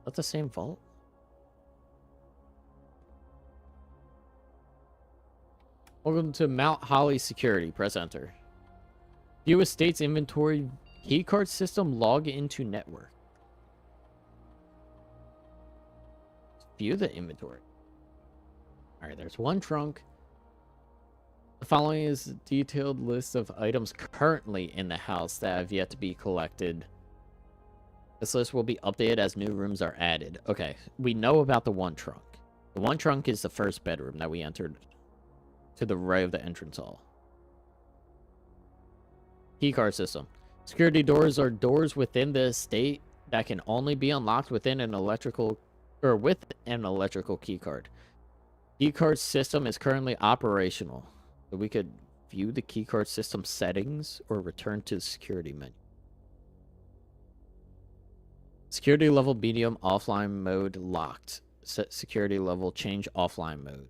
That's the same vault? Welcome to Mount Holly Security. Press enter. View estate's inventory keycard system. Log into network. View the inventory. Alright, there's 1 trunk. The following is a detailed list of items currently in the house that have yet to be collected. This list will be updated as new rooms are added. Okay, we know about the 1 trunk. The 1 trunk is the first bedroom that we entered to the right of the entrance hall. Keycard system. Security doors are doors within the estate that can only be unlocked within an electrical or with an electrical keycard. Keycard system is currently operational. So we could view the keycard system settings or return to the security menu. Security level medium offline mode locked. Set security level change offline mode.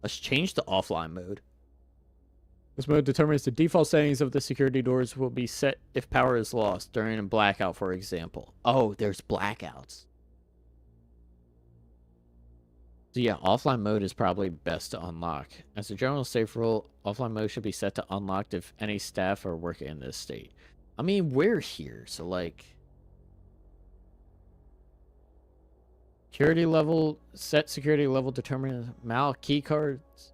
Let's change to offline mode. This mode determines the default settings of the security doors will be set if power is lost during a blackout, for example. Oh, there's blackouts. So yeah, offline mode is probably best to unlock. As a general safe rule, offline mode should be set to unlocked if any staff are working in this state. I mean, we're here, so like security level, set security level determine mal key cards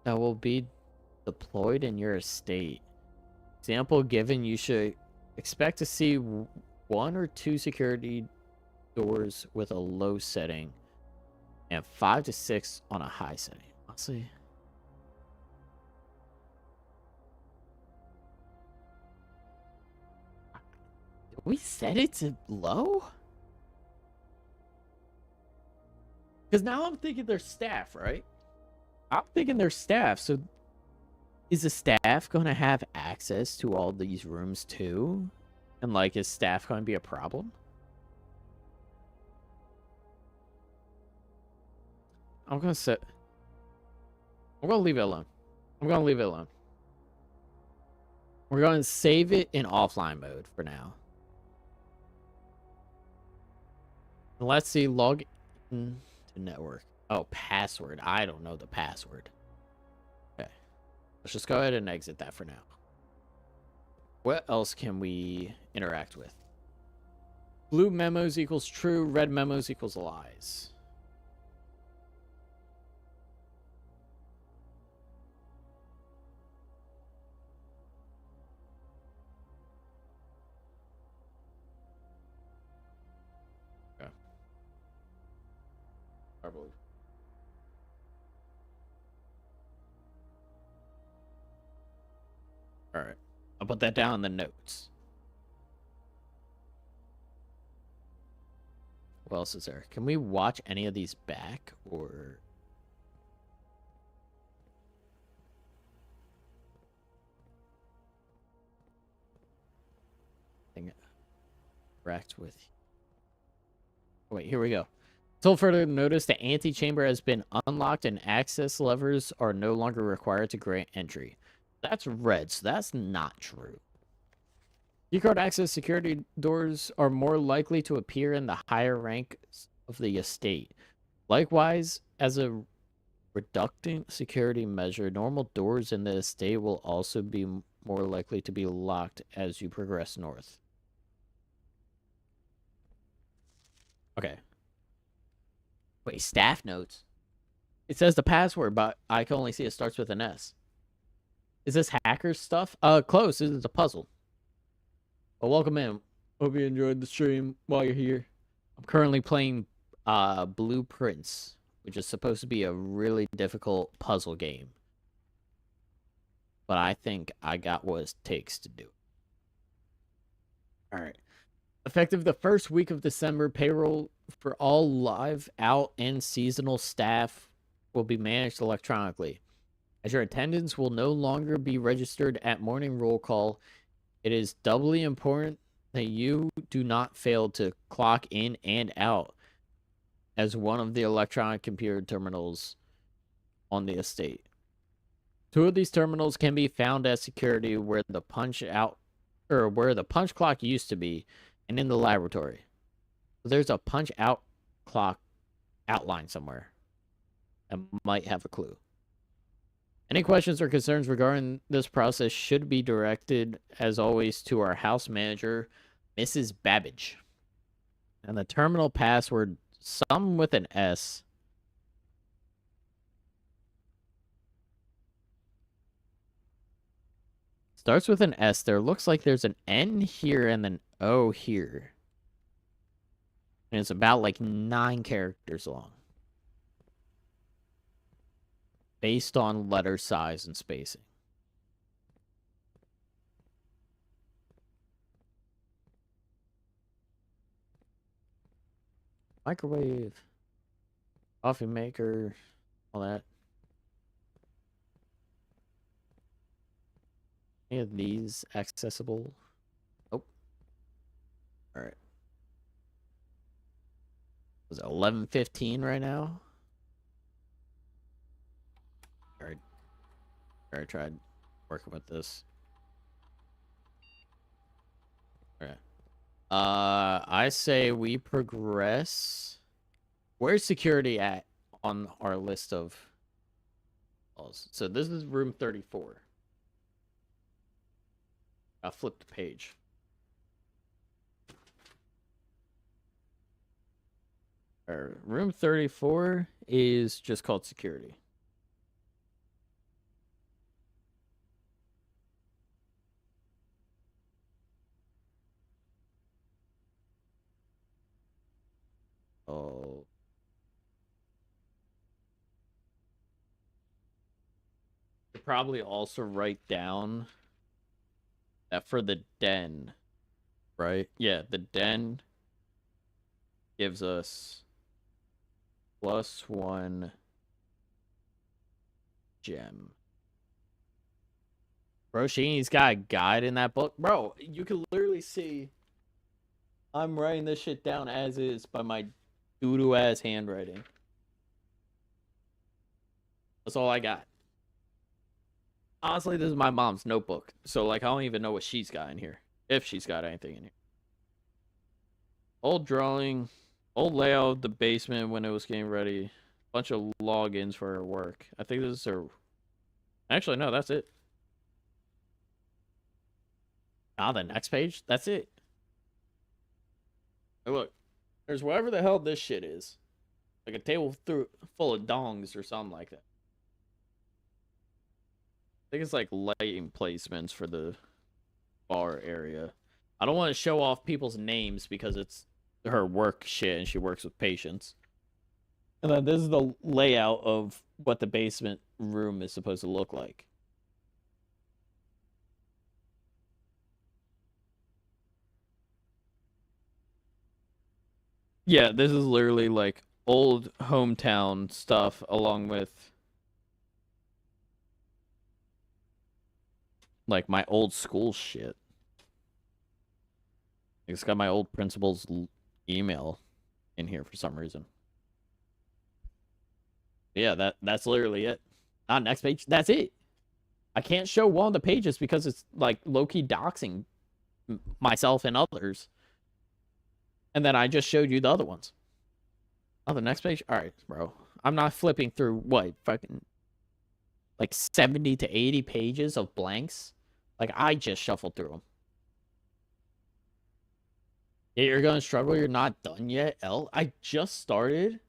that will be deployed in your estate. Example given, you should expect to see one or two security doors with a low setting and 5 to 6 on a high setting. Honestly, did we set it to low? Because now I'm thinking they're staff, right? I'm thinking they're staff. So is the staff going to have access to all these rooms too? And like, is staff going to be a problem? I'm going to leave it alone. I'm going to leave it alone. We're going to save it in offline mode for now. And let's see, log in to network. Oh, password. I don't know the password. Okay. Let's just go ahead and exit that for now. What else can we interact with? Blue memos equals true. Red memos equals lies. Okay. I believe. All right. I'll put that down in the notes. What else is there? Can we watch any of these back or... interact with... Wait, here we go. Until further notice, the antechamber has been unlocked and access levers are no longer required to grant entry. That's red, so that's not true. Keycard access security doors are more likely to appear in the higher ranks of the estate. Likewise, as a reductant security measure, normal doors in the estate will also be more likely to be locked as you progress north. Okay. Wait, staff notes? It says the password, but I can only see it starts with an S. Is this hacker stuff? Close. This is a puzzle. Well, welcome in. Hope you enjoyed the stream while you're here. I'm currently playing Blueprints, which is supposed to be a really difficult puzzle game. But I think I got what it takes to do it. Alright. Effective the first week of December, payroll for all live, out, and seasonal staff will be managed electronically. As your attendance will no longer be registered at morning roll call, it is doubly important that you do not fail to clock in and out as one of the electronic computer terminals on the estate. 2 of these terminals can be found at security where the punch clock used to be and in the laboratory. So there's a punch out clock outline somewhere. I might have a clue. Any questions or concerns regarding this process should be directed, as always, to our house manager, Mrs. Babbage. And the terminal password, some with an S. Starts with an S. There looks like there's an N here and an O here. And it's about like 9 characters long. Based on letter size and spacing. Microwave. Coffee maker. All that. Any of these accessible? Nope. Alright. Was it 11:15 right now? Alright. I tried working with this. Okay. I say we progress. Where's security at on our list of... So this is room 34. I'll flip the page. Room 34 is just called security. Oh. Could probably also write down that for the den, right? Yeah, the den gives us +1 gem. Bro, Sheeny's got a guide in that book. Bro, you can literally see I'm writing this shit down as is by my doo-doo ass handwriting. That's all I got. Honestly, this is my mom's notebook. So, like, I don't even know what she's got in here. If she's got anything in here. Old drawing. Old layout of the basement when it was getting ready. Bunch of logins for her work. I think this is her... Actually, no, that's it. Ah, the next page? That's it. Hey, look. There's whatever the hell this shit is. Like a table full of dongs or something like that. I think it's like lighting placements for the bar area. I don't want to show off people's names because it's her work shit and she works with patients. And then this is the layout of what the basement room is supposed to look like. Yeah, this is literally like old hometown stuff along with like my old school shit. It's got my old principal's email in here for some reason. Yeah, that's literally it. Next page. That's it. I can't show one of the pages because it's like low-key doxing myself and others. And then I just showed you the other ones. Oh, the next page? Alright, bro. I'm not flipping through, what, fucking... like 70 to 80 pages of blanks? Like, I just shuffled through them. Yeah, you're gonna struggle? You're not done yet, L? I just started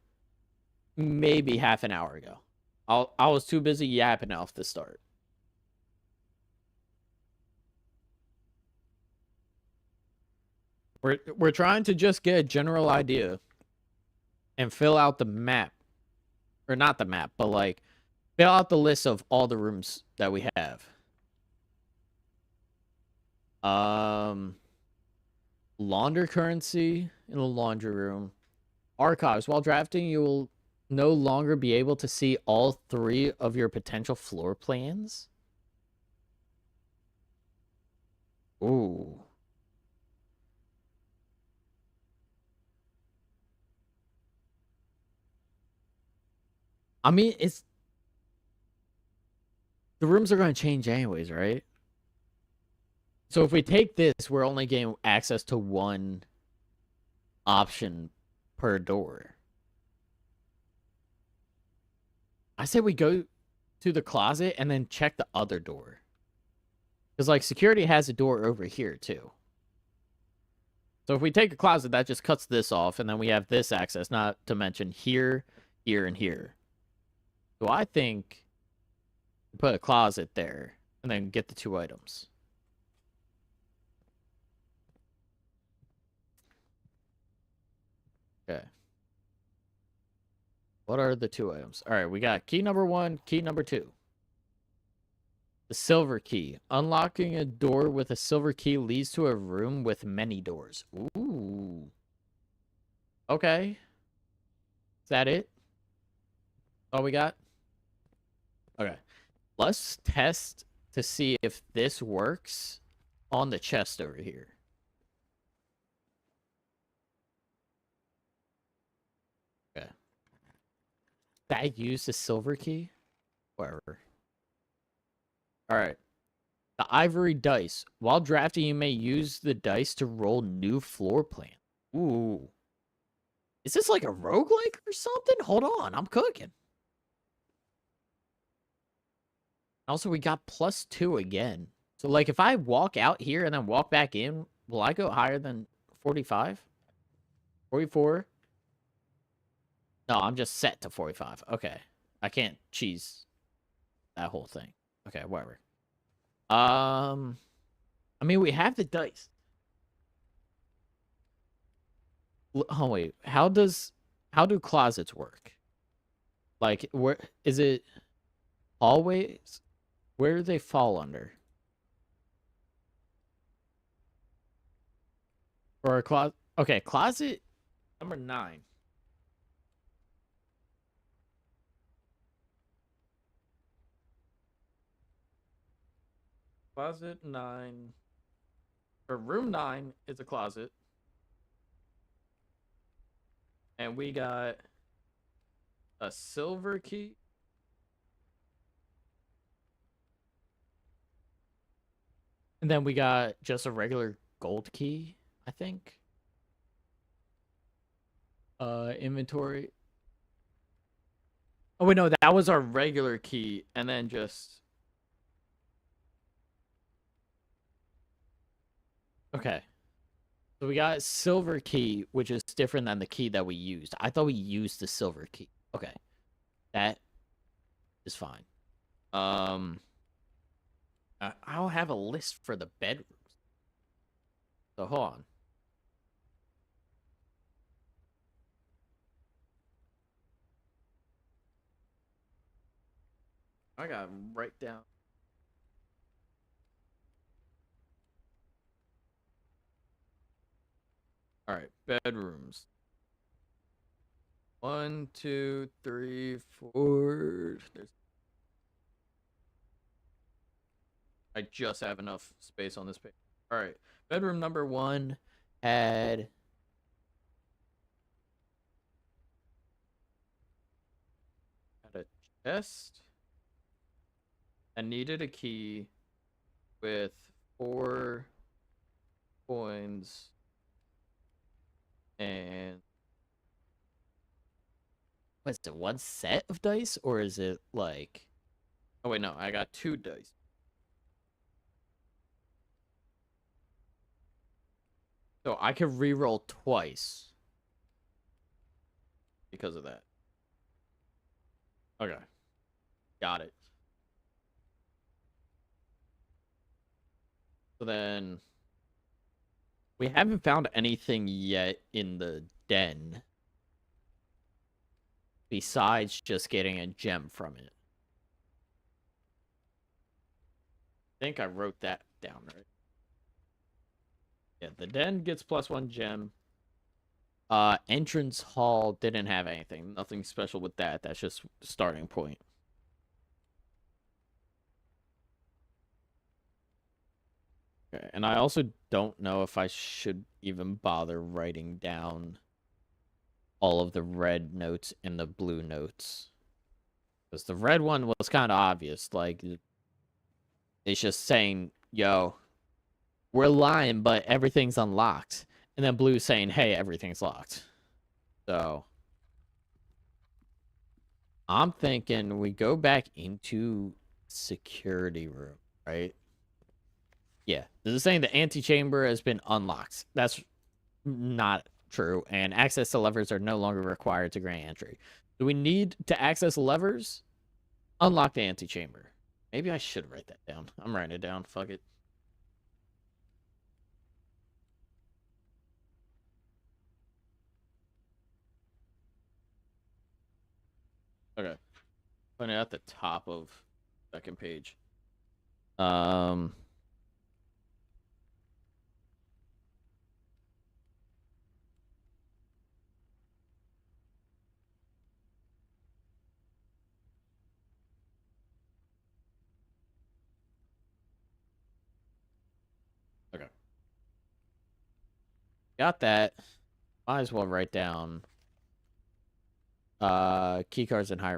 maybe half an hour ago. I was too busy yapping off the start. We're trying to just get a general idea and fill out the map. Or not the map, but like fill out the list of all the rooms that we have. Launder currency in the laundry room. Archives. While drafting, you will no longer be able to see all 3 of your potential floor plans. Ooh. I mean, it's... the rooms are going to change anyways, right? So if we take this, we're only getting access to 1 option per door. I say we go to the closet and then check the other door. Because, like, security has a door over here, too. So if we take a closet, that just cuts this off, and then we have this access, not to mention here, here, and here. So I think we put a closet there, and then get the 2 items. Okay. What are the 2 items? All right, we got key number 1, key number 2. The silver key. Unlocking a door with a silver key leads to a room with many doors. Ooh. Okay. Is that it? All we got? Okay. Let's test to see if this works on the chest over here. Okay. That used the silver key? Whatever. Alright. The ivory dice. While drafting, you may use the dice to roll new floor plan. Ooh. Is this like a roguelike or something? Hold on, I'm cooking. Also, we got +2 again. So, like, if I walk out here and then walk back in, will I go higher than 45? 44? No, I'm just set to 45. Okay. I can't cheese that whole thing. Okay, whatever. I mean, we have the dice. Oh, wait. How do closets work? Like, where is it always? Where do they fall under? For a closet. Okay, closet number 9. Closet 9. Or room 9 is a closet. And we got a silver key. And then we got just a regular gold key, I think. Inventory. Oh wait, no, that was our regular key, and then just okay. So we got silver key, which is different than the key that we used. I thought we used the silver key. Okay. That is fine. I don't have a list for the bedrooms. So hold on. I gotta write down. All right, bedrooms. 1, 2, 3, 4. I just have enough space on this page. All right, bedroom number 1 had a chest and needed a key with 4 coins and what's it, 1 set of dice, or is it like, oh wait, no, I got 2 dice. So I could reroll twice because of that. Okay. Got it. So then we haven't found anything yet in the den besides just getting a gem from it. I think I wrote that down right. Yeah, the den gets +1 gem. Entrance hall didn't have anything. Nothing special with that. That's just starting point. Okay, and I also don't know if I should even bother writing down all of the red notes and the blue notes. Because the red one was kind of obvious. Like, it's just saying, yo, we're lying, but everything's unlocked. And then blue saying, hey, everything's locked. So I'm thinking we go back into security room, right? Yeah, this is saying the antechamber has been unlocked. That's not true, and access to levers are no longer required to grant entry. Do we need to access levers? Unlock the antechamber. Maybe I should write that down. I'm writing it down. Fuck it. Okay. Putting it at the top of second page. Okay. Got that. Might as well write down key cards and high.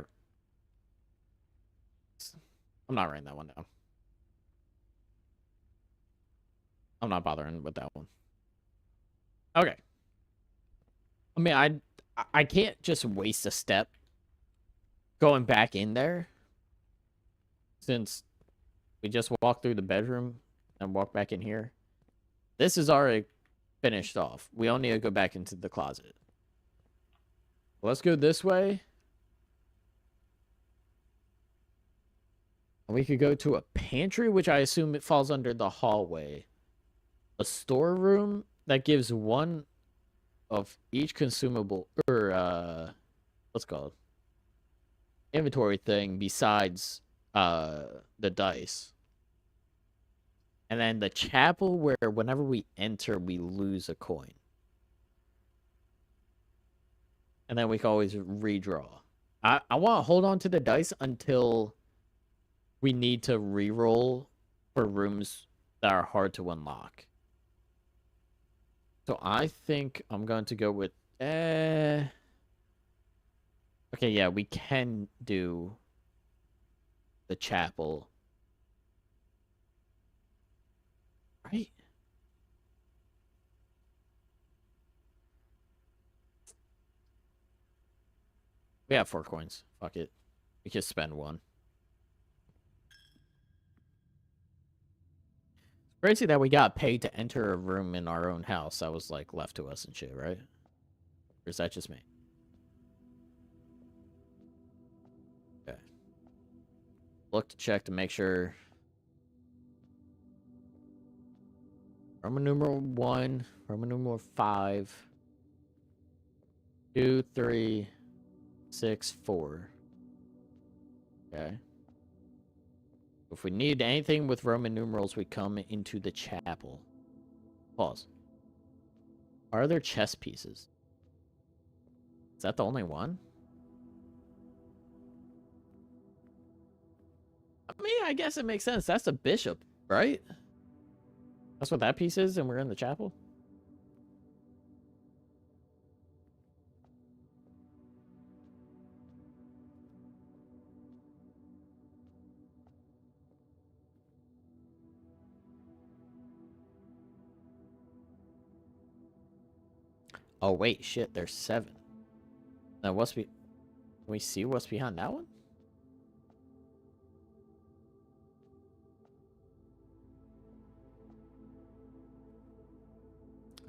I'm not writing that one down. I'm not bothering with that one. Okay. I mean, I can't just waste a step going back in there since we just walked through the bedroom and walk back in here. This is already finished off. We all need to go back into the closet. Let's go this way. We could go to a pantry, which I assume it falls under the hallway. A storeroom that gives one of each consumable, or what's it called? Inventory thing besides the dice. And then the chapel where whenever we enter, we lose a coin. And then we can always redraw. I want to hold on to the dice until we need to reroll for rooms that are hard to unlock. So I think I'm going to go with... Okay, yeah, we can do the chapel. Right? We have 4 coins. Fuck it. We can spend 1. Crazy that we got paid to enter a room in our own house that was, like, left to us and shit, right? Or is that just me? Okay. Look to check to make sure. Roman numeral 1, Roman numeral 5, 2, 3, 6, 4. Okay. If we need anything with Roman numerals, we come into the chapel. Pause. Are there chess pieces? Is that the only one? I mean, I guess it makes sense. That's a bishop, right? That's what that piece is, and we're in the chapel? Oh, wait, shit, there's 7. Now, what's can we see what's behind that one?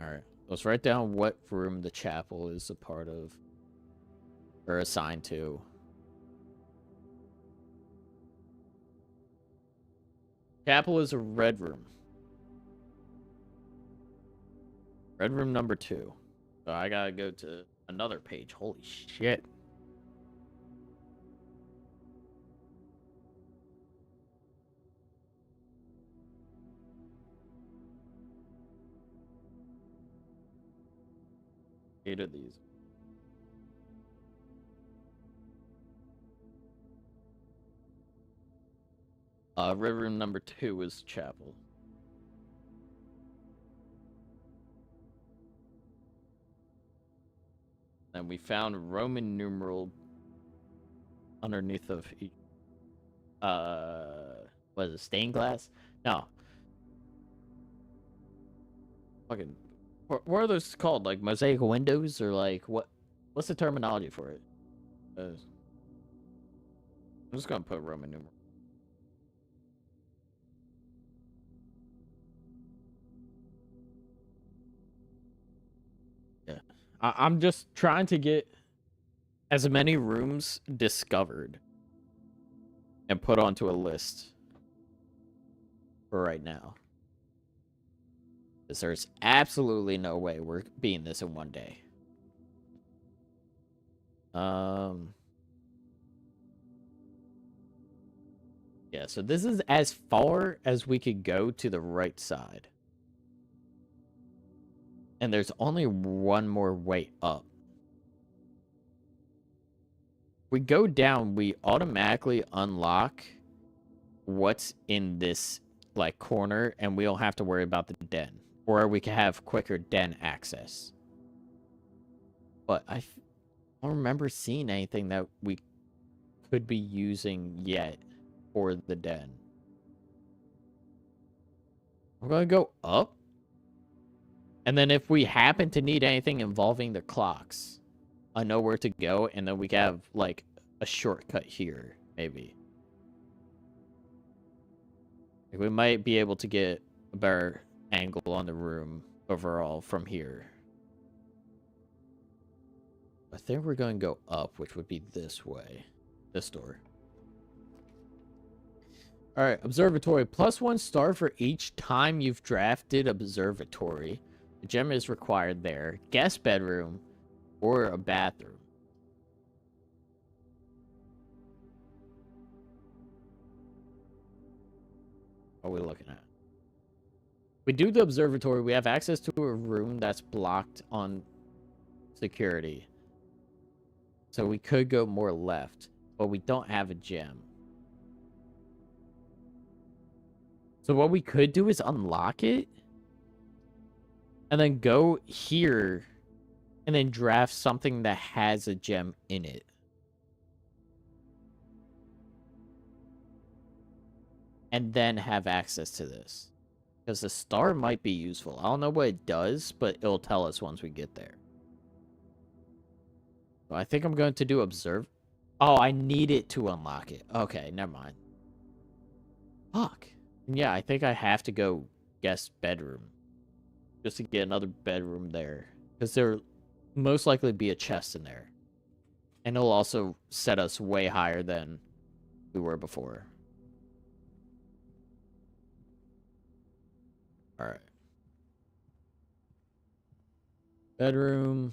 Alright, let's write down what room the chapel is a part of. Or assigned to. Chapel is a red room. Red room number 2. So I gotta go to another page. Holy shit. Hated these. Red room number 2 is chapel. And we found Roman numeral underneath of each. What is it? Stained glass? No. Fucking. What are those called? Like mosaic windows, or like what? What's the terminology for it? I'm just gonna put Roman numeral. Yeah, I'm just trying to get as many rooms discovered and put onto a list for right now. Because there's absolutely no way we're beating this in one day. Yeah, so this is as far as we could go to the right side. And there's only one more way up. If we go down, we automatically unlock what's in this like corner, and we don't have to worry about the den. Or we can have quicker den access. But I don't remember seeing anything that we could be using yet for the den. We're going to go up. And then if we happen to need anything involving the clocks, I know where to go, and then we can have, like, a shortcut here, maybe. Like, we might be able to get a better angle on the room overall from here. I think we're going to go up, which would be this way. This door. Alright, observatory. +1 star for each time you've drafted observatory. A gem is required there. Guest bedroom or a bathroom. What are we looking at? We do the observatory. We have access to a room that's blocked on security. So we could go more left, but we don't have a gem. So what we could do is unlock it and then go here and then draft something that has a gem in it. And then have access to this. Because the star might be useful. I don't know what it does, but it'll tell us once we get there. So I think I'm going to do observe. Oh, I need it to unlock it. Okay, never mind. Fuck. Yeah, I think I have to go guest bedroom. Just to get another bedroom there. Because there'll most likely be a chest in there. And it'll also set us way higher than we were before. Alright. Bedroom.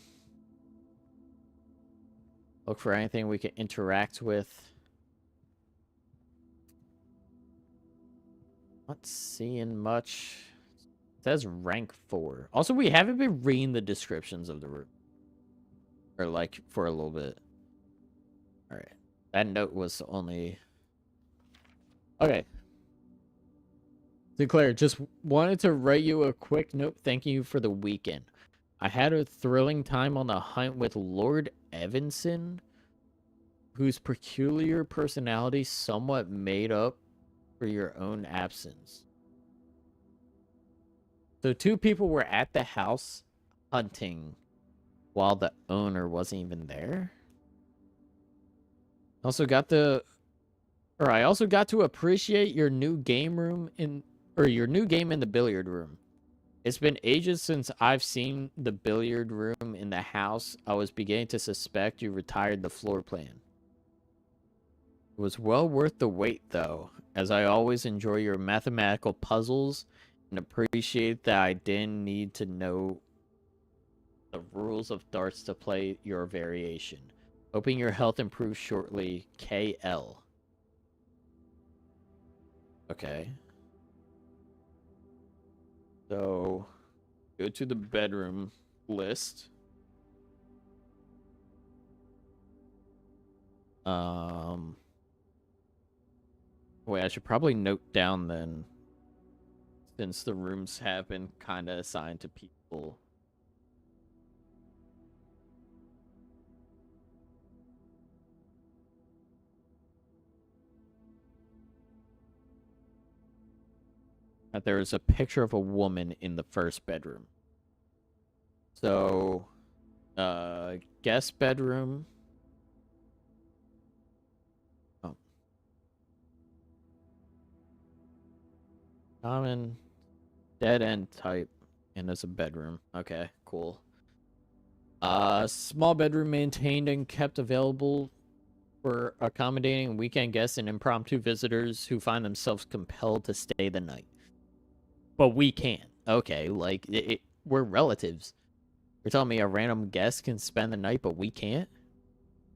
Look for anything we can interact with. Not seeing much. It says rank 4. Also, we haven't been reading the descriptions of the room. Or, like, for a little bit. Alright. That note was only... Okay. Sinclair, just wanted to write you a quick note thanking you for the weekend. I had a thrilling time on the hunt with Lord Evanson, whose peculiar personality somewhat made up for your own absence. So 2 people were at the house hunting while the owner wasn't even there. I also got to appreciate your new game room your new game in the billiard room. It's been ages since I've seen the billiard room in the house. I was beginning to suspect you retired the floor plan. It was well worth the wait, though, as I always enjoy your mathematical puzzles and appreciate that I didn't need to know the rules of darts to play your variation. Hoping your health improves shortly, KL. Okay. So, go to the bedroom list. Wait, I should probably note down then, since the rooms have been kind of assigned to people. That there is a picture of a woman in the first bedroom. So, guest bedroom. Oh. Common dead end type. And there's a bedroom. Okay, cool. Small bedroom maintained and kept available for accommodating weekend guests and impromptu visitors who find themselves compelled to stay the night. But we can't. Okay, like, we're relatives. You're telling me a random guest can spend the night, but we can't?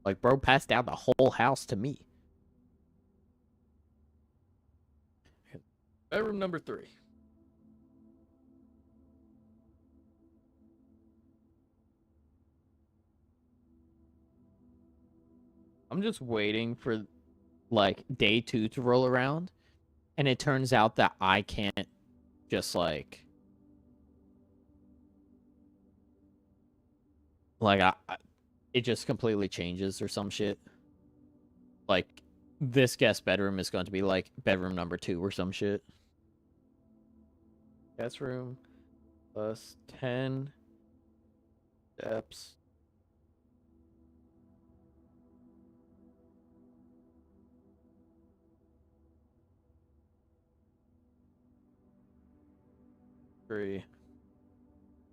Like, bro passed down the whole house to me. Bedroom number 3. I'm just waiting for, like, day 2 to roll around. And it turns out that I can't just, like... it just completely changes or some shit. Like, this guest bedroom is going to be, like, bedroom number 2 or some shit. Guest room plus 10 steps. 3.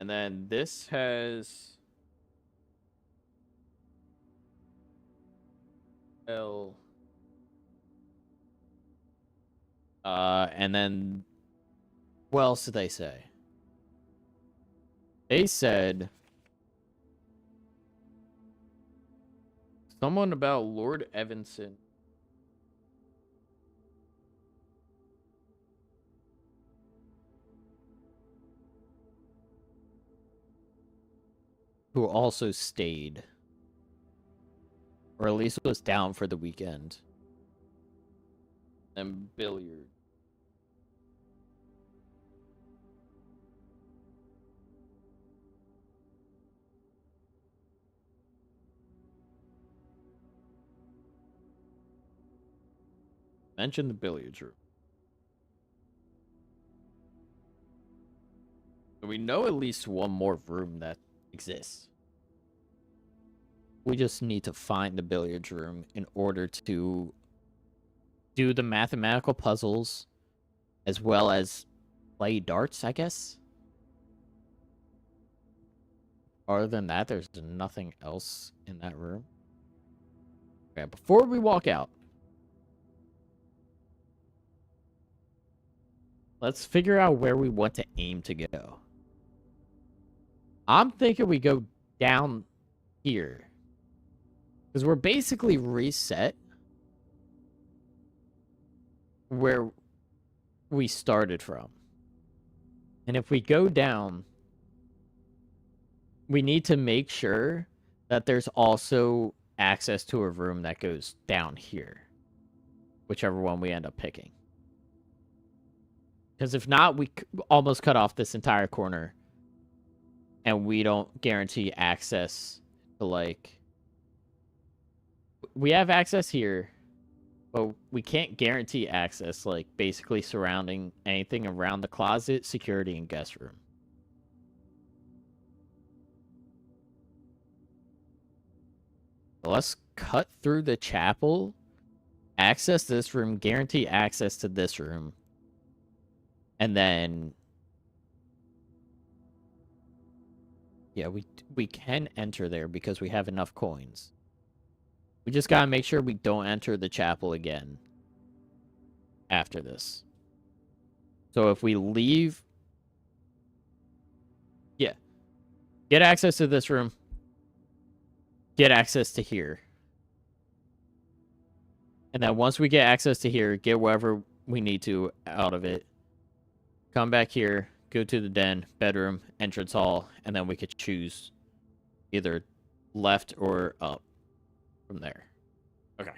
And then this has L. And then what else did they say? They said someone about Lord Evanson. Who also stayed. Or at least was down for the weekend. And billiard. Mention the billiards room. So we know at least one more room that exists. We just need to find the billiards room in order to do the mathematical puzzles as well as play darts, I guess. Other than that, there's nothing else in that room. Okay, before we walk out, let's figure out where we want to aim to go. I'm thinking we go down here. Because we're basically reset where we started from. And if we go down, we need to make sure that there's also access to a room that goes down here. Whichever one we end up picking. Because if not, we almost cut off this entire corner. And we don't guarantee access to, like... We have access here, but we can't guarantee access, like, basically surrounding anything around the closet, security, and guest room. So let's cut through the chapel, access this room, guarantee access to this room, and then... Yeah, we can enter there because we have enough coins. We just gotta make sure we don't enter the chapel again after this. So if we leave... Yeah. Get access to this room. Get access to here. And then once we get access to here, get whatever we need to out of it. Come back here. Go to the den, bedroom, entrance hall, and then we could choose either left or up from there. Okay.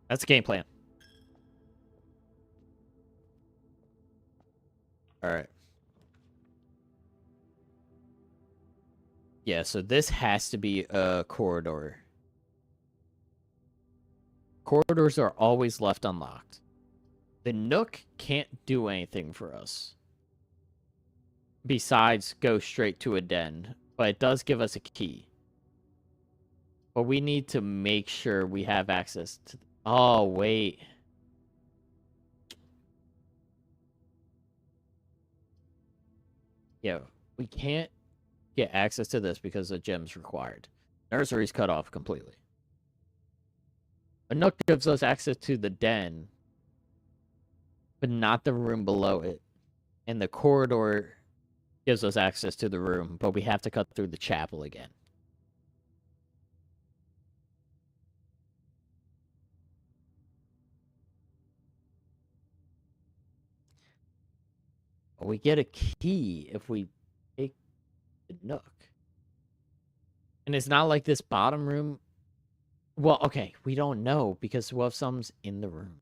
That's the game plan. Alright. Yeah, so this has to be a corridor. Corridors are always left unlocked. The Nook can't do anything for us. Besides go straight to a den, but it does give us a key. But we need to make sure we have access to... Oh, wait. Yeah, we can't get access to this because the gem's required. Nursery's cut off completely. A Nook gives us access to the den, but not the room below it. And the corridor gives us access to the room, but we have to cut through the chapel again. We get a key if we take the Nook. And it's not like this bottom room... Well, okay, we don't know, because what if something's in the room?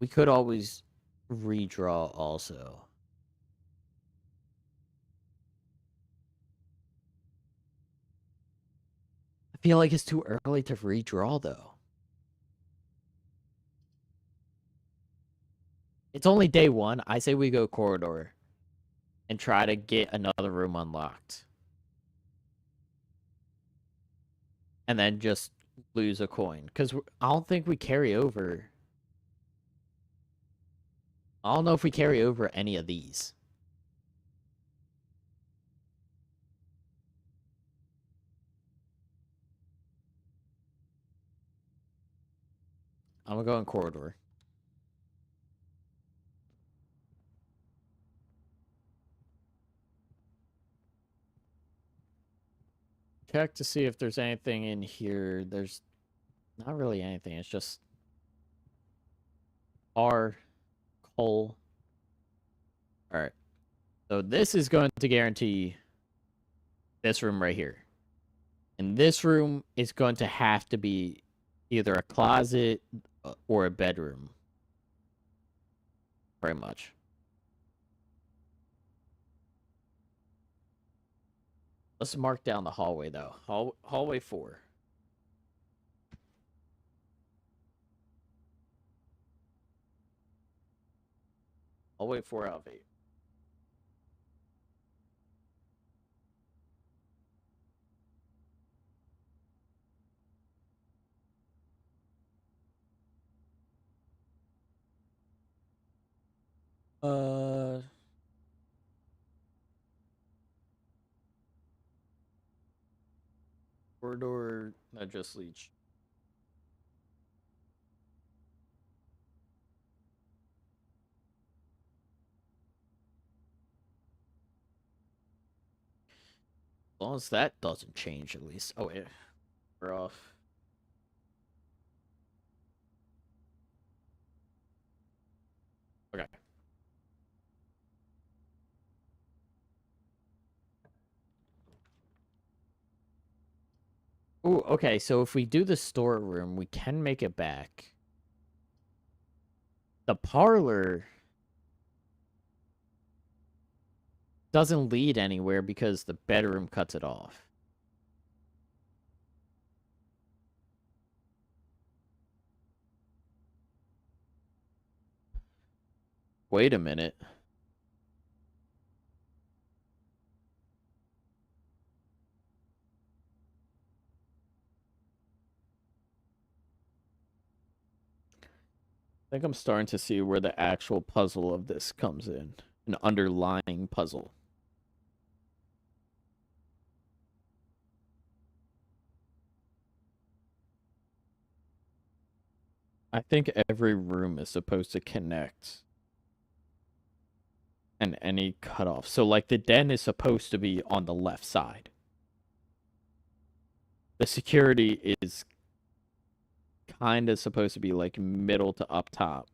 We could always redraw also. I feel like it's too early to redraw, though. It's only day one. I say we go corridor and try to get another room unlocked. And then just lose a coin. Because I don't think we carry over... I don't know if we carry over any of these. I'm gonna go in corridor. Check to see if there's anything in here. There's not really anything. It's just R, coal. All right. So this is going to guarantee this room right here. And this room is going to have to be either a closet or a bedroom. Very much. Let's mark down the hallway, though. Hallway 4. Hallway 4 out of 8. Corridor that just leech. As long as that doesn't change, at least. Oh, wait. We're off. Okay. Ooh, okay, so if we do the storeroom, we can make it back. The parlor doesn't lead anywhere because the bedroom cuts it off. Wait a minute. I think I'm starting to see where the actual puzzle of this comes in. An underlying puzzle. I think every room is supposed to connect. And any cutoff. So, like, the den is supposed to be on the left side. The security is kind of supposed to be, like, middle to up top.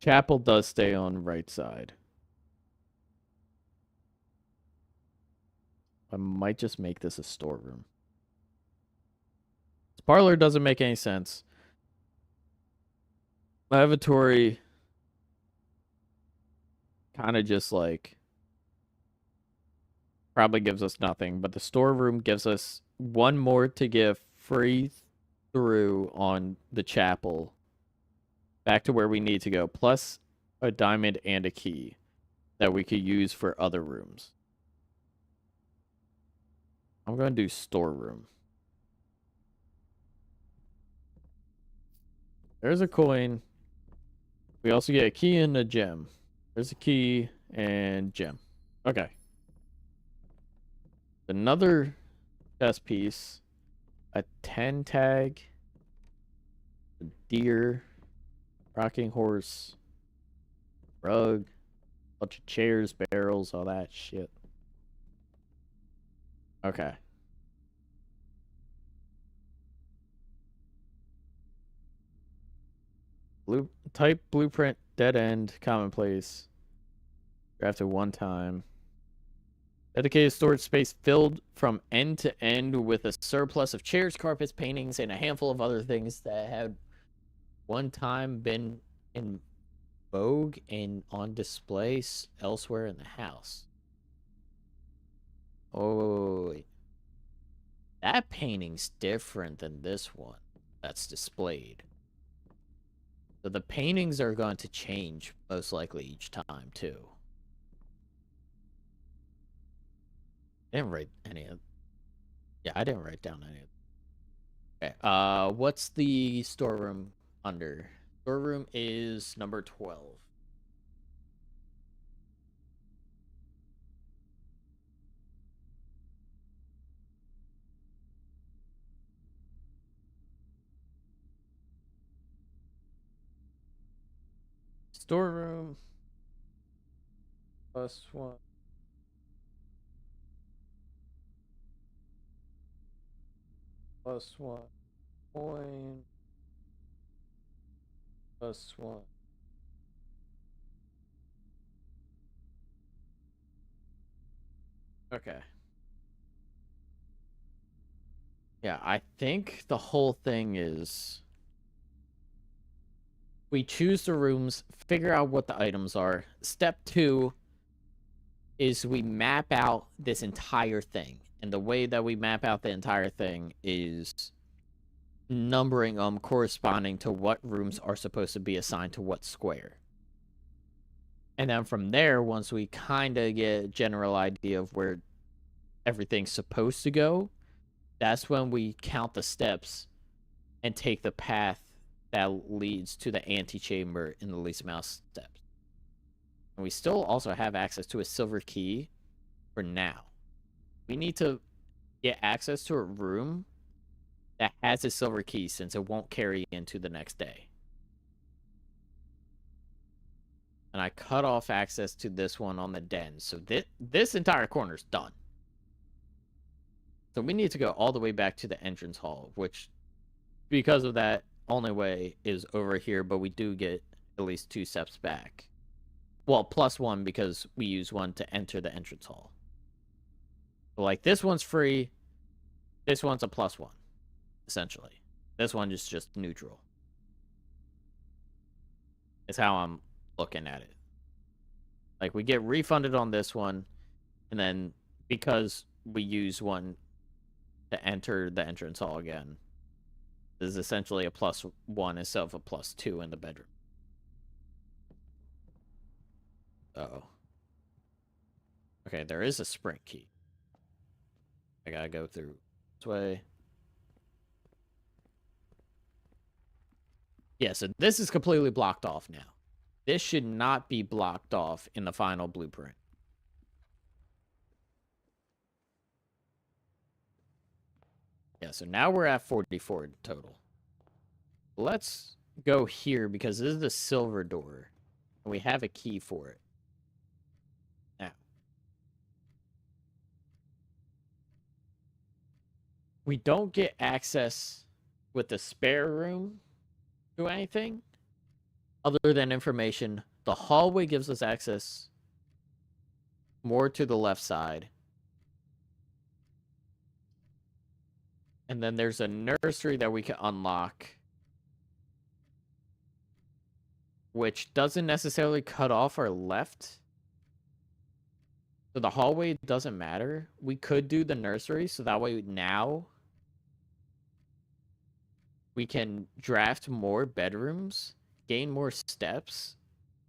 Chapel does stay on right side. I might just make this a storeroom. This parlor doesn't make any sense. Lavatory kind of just like probably gives us nothing, but the storeroom gives us one more to give free through on the chapel back to where we need to go, plus a diamond and a key that we could use for other rooms. I'm going to do storeroom. There's a coin. We also get a key and a gem. There's a key and gem. Okay. Another chess piece. A 10 tag. A deer. Rocking horse. Rug. Bunch of chairs, barrels, all that shit. Okay. Type blueprint, dead end, commonplace. Drafted one time. Dedicated storage space filled from end to end with a surplus of chairs, carpets, paintings, and a handful of other things that had one time been in vogue and on display elsewhere in the house. Oh, wait. That painting's different than this one that's displayed. So the paintings are going to change most likely each time too. I didn't write any of. Yeah, I didn't write down any of. Okay. What's the storeroom under? Storeroom is number 12. storeroom. +1. +1 coin. +1. Okay. Yeah, I think the whole thing is we choose the rooms, figure out what the items are. Step 2 is we map out this entire thing. And the way that we map out the entire thing is numbering them corresponding to what rooms are supposed to be assigned to what square. And then from there, once we kind of get a general idea of where everything's supposed to go, that's when we count the steps and take the path that leads to the antechamber in the least amount of steps. And we still also have access to a silver key for now. We need to get access to a room that has a silver key since it won't carry into the next day. And I cut off access to this one on the den. So this entire corner is done. So we need to go all the way back to the entrance hall, which, because of that, only way is over here, but we do get at least 2 steps back. Well, +1 because we use 1 to enter the entrance hall. So, like, this one's free. This one's a +1, essentially. This one is just neutral. It's how I'm looking at it. Like, we get refunded on this one, and then because we use 1 to enter the entrance hall again, this is essentially a +1 instead of a +2 in the bedroom. Uh-oh. Okay, there is a sprint key. I gotta go through this way. Yeah, so this is completely blocked off now. This should not be blocked off in the final blueprint. Yeah, so now we're at 44 total. Let's go here because this is the silver door. And we have a key for it. Now. We don't get access with the spare room to anything other than information. The hallway gives us access more to the left side. And then there's a nursery that we can unlock, which doesn't necessarily cut off our left. So the hallway doesn't matter. We could do the nursery, so that way now we can draft more bedrooms, gain more steps,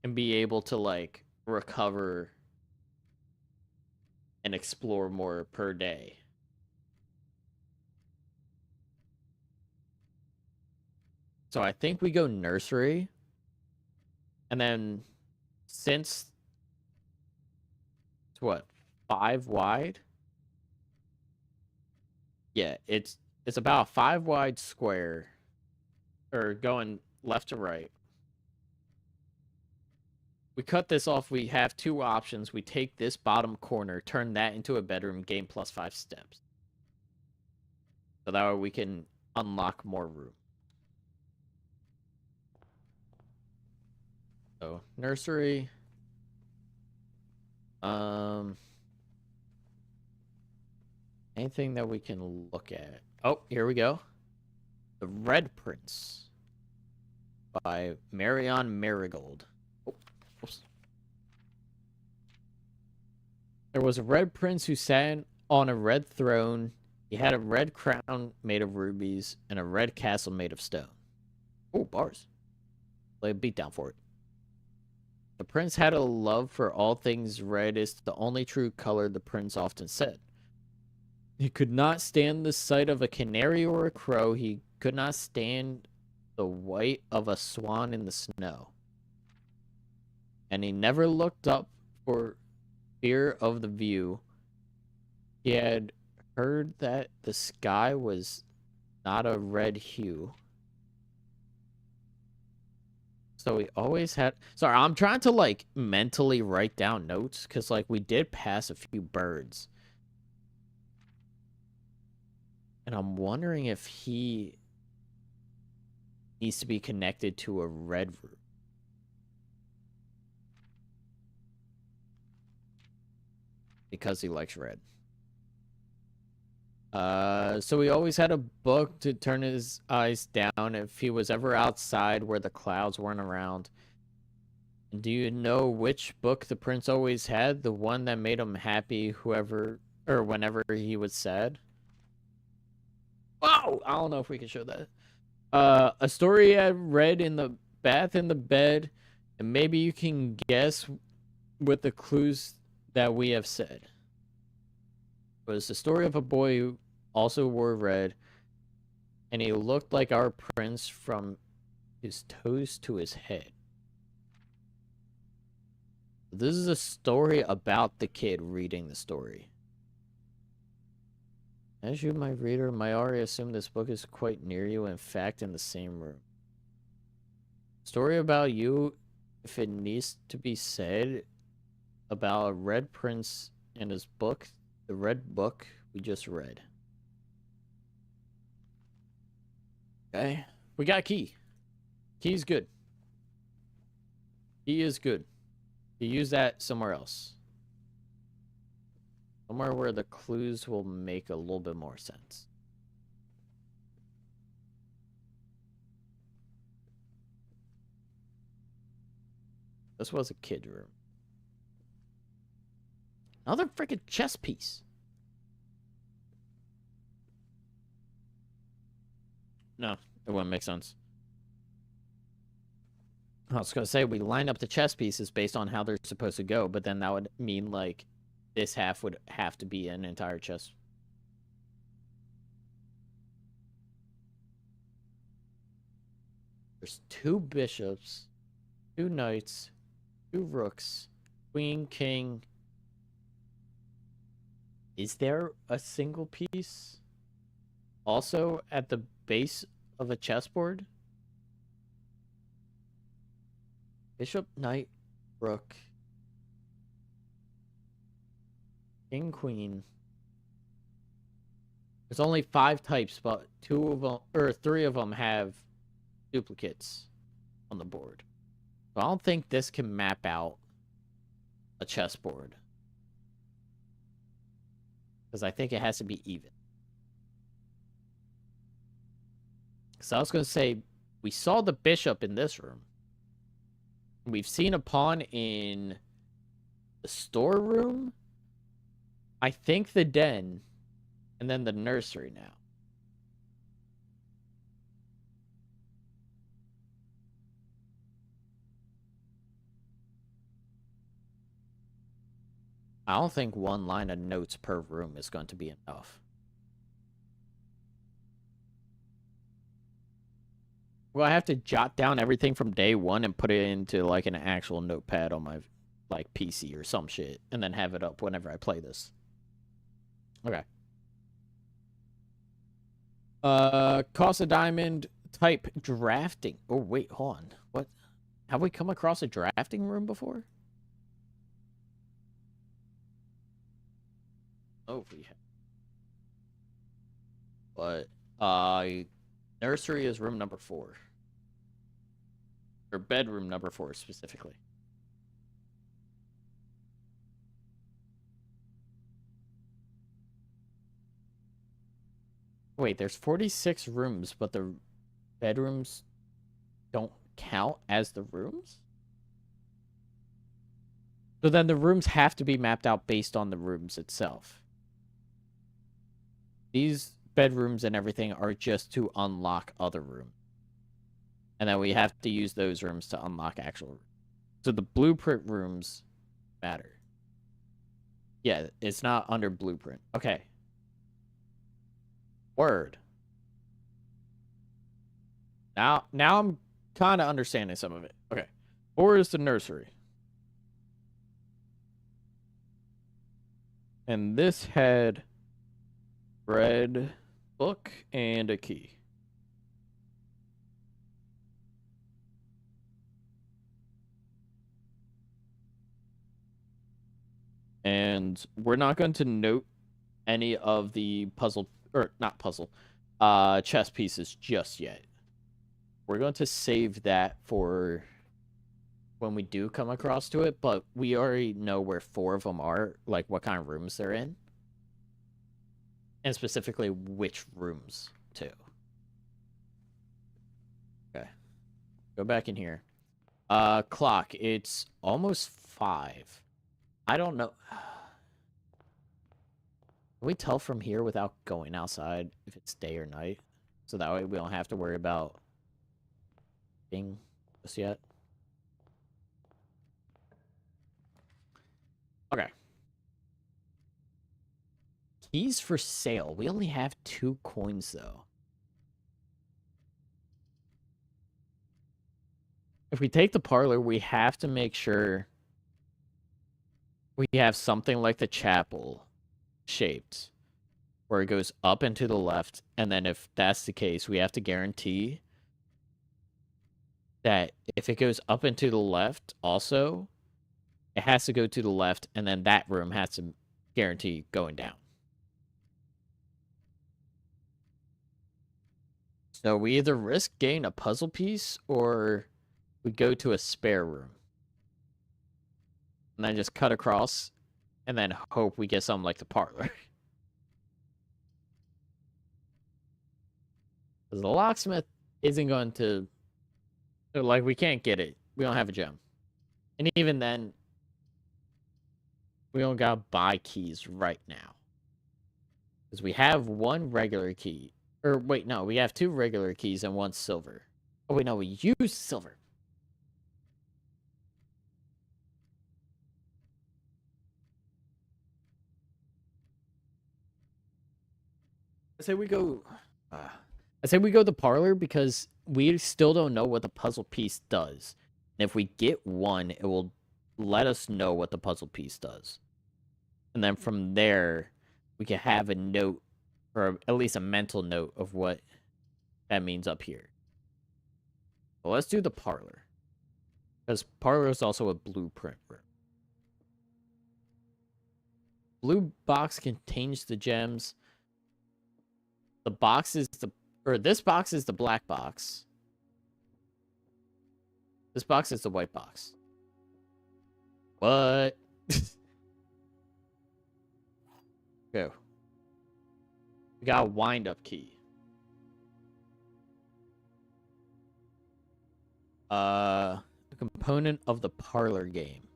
and be able to, like, recover and explore more per day. So I think we go nursery. And then since it's what, 5 wide? Yeah, it's about a 5 wide square. Or going left to right. We cut this off. We have 2 options. We take this bottom corner, turn that into a bedroom, gain +5 steps. So that way we can unlock more room. So, nursery. Anything that we can look at. Oh, here we go. The Red Prince by Marion Marigold. Oh, oops. There was a red prince who sat on a red throne. He had a red crown made of rubies and a red castle made of stone. Oh, bars. Lay a beat down for it. The prince had a love for all things red. Is the only true color, the prince often said. He could not stand the sight of a canary or a crow. He could not stand the white of a swan in the snow. And he never looked up for fear of the view. He had heard that the sky was not a red hue. So we always had. Sorry, I'm trying to like mentally write down notes because like we did pass a few birds, and I'm wondering if he needs to be connected to a red room. Because he likes red. So he always had a book to turn his eyes down if he was ever outside where the clouds weren't around. Do you know which book the prince always had? The one that made him happy whoever or whenever he was sad? Oh, I don't know if we can show that. A story I read in the bath in the bed, and maybe you can guess with the clues that we have said. It was the story of a boy who also wore red, and he looked like our prince from his toes to his head. This is a story about the kid reading the story. As you, my reader, might already assume this book is quite near you, in fact, in the same room. Story about you, if it needs to be said, about a red prince and his book, the red book we just read. Okay, we got key. Key's good. Key is good. You use that somewhere else. Somewhere where the clues will make a little bit more sense. This was a kid room. Another freaking chess piece. No, it wouldn't make sense. I was going to say, we line up the chess pieces based on how they're supposed to go, but then that would mean, like, this half would have to be an entire chess. There's 2 bishops, 2 knights, 2 rooks, queen, king. Is there a single piece also at the base of a chessboard? Bishop, knight, rook, king, queen. There's only 5 types, but 2 of them or 3 of them have duplicates on the board. So I don't think this can map out a chessboard, because I think it has to be even. So I was going to say, we saw the bishop in this room. We've seen a pawn in the storeroom. I think the den, and then the nursery now. I don't think 1 line of notes per room is going to be enough. Well, I have to jot down everything from day 1 and put it into like an actual notepad on my like PC or some shit, and then have it up whenever I play this. Okay. Cost a diamond, type drafting. Oh wait, hold on. What? Have we come across a drafting room before? Oh, we have. But nursery is room number 4. Or bedroom number 4 specifically. Wait, there's 46 rooms, but the bedrooms don't count as the rooms? So then the rooms have to be mapped out based on the rooms itself. These bedrooms and everything are just to unlock other rooms. And then we have to use those rooms to unlock actual rooms. So the blueprint rooms matter. Yeah, it's not under blueprint. Okay. Word. Now I'm kind of understanding some of it. Okay. 4 is the nursery. And this had red book and a key. And we're not going to note any of the puzzle, or not puzzle, chess pieces just yet. We're going to save that for when we do come across to it, but we already know where 4 of them are, like what kind of rooms they're in. And specifically which rooms, too. Okay. Go back in here. Clock. It's almost 5. I don't know. Can we tell from here without going outside if it's day or night? So that way we don't have to worry about being just yet. Okay. Keys for sale. We only have 2 coins, though. If we take the parlor, we have to make sure we have something like the chapel shaped, where it goes up and to the left, and then if that's the case, we have to guarantee that if it goes up and to the left also, it has to go to the left, and then that room has to guarantee going down. So we either risk getting a puzzle piece, or we go to a spare room. And then just cut across, and then hope we get something like the parlor. Because the locksmith isn't going to... Like, we can't get it. We don't have a gem. And even then, we don't gotta buy keys right now. Because we have 1 regular key. Or, wait, no. We have 2 regular keys and 1 silver. Oh, wait, no. We use silver. I say we go the parlor because we still don't know what the puzzle piece does. And if we get 1, it will let us know what the puzzle piece does. And then from there, we can have a note, or at least a mental note of what that means up here. But let's do the parlor. Because parlor is also a blueprint room. Blue box contains the gems. The box is this box is the black box. This box is the white box. What? Go. We got a wind-up key. A component of the parlor game.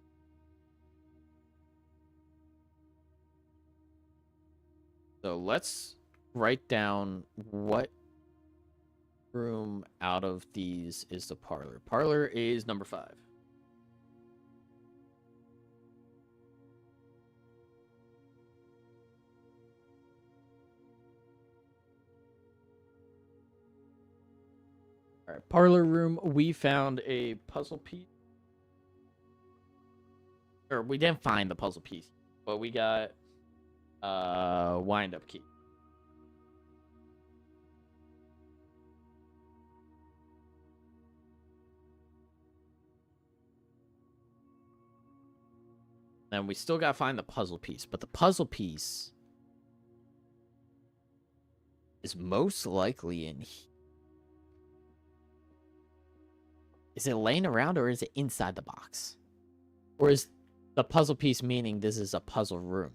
So let's write down what room out of these is the parlor. Parlor is number 5. All right, parlor room. We found a puzzle piece. Or we didn't find the puzzle piece, but we got wind-up key. Then we still gotta find the puzzle piece, but the puzzle piece is most likely in here. Is it laying around, or is it inside the box? Or is the puzzle piece meaning this is a puzzle room?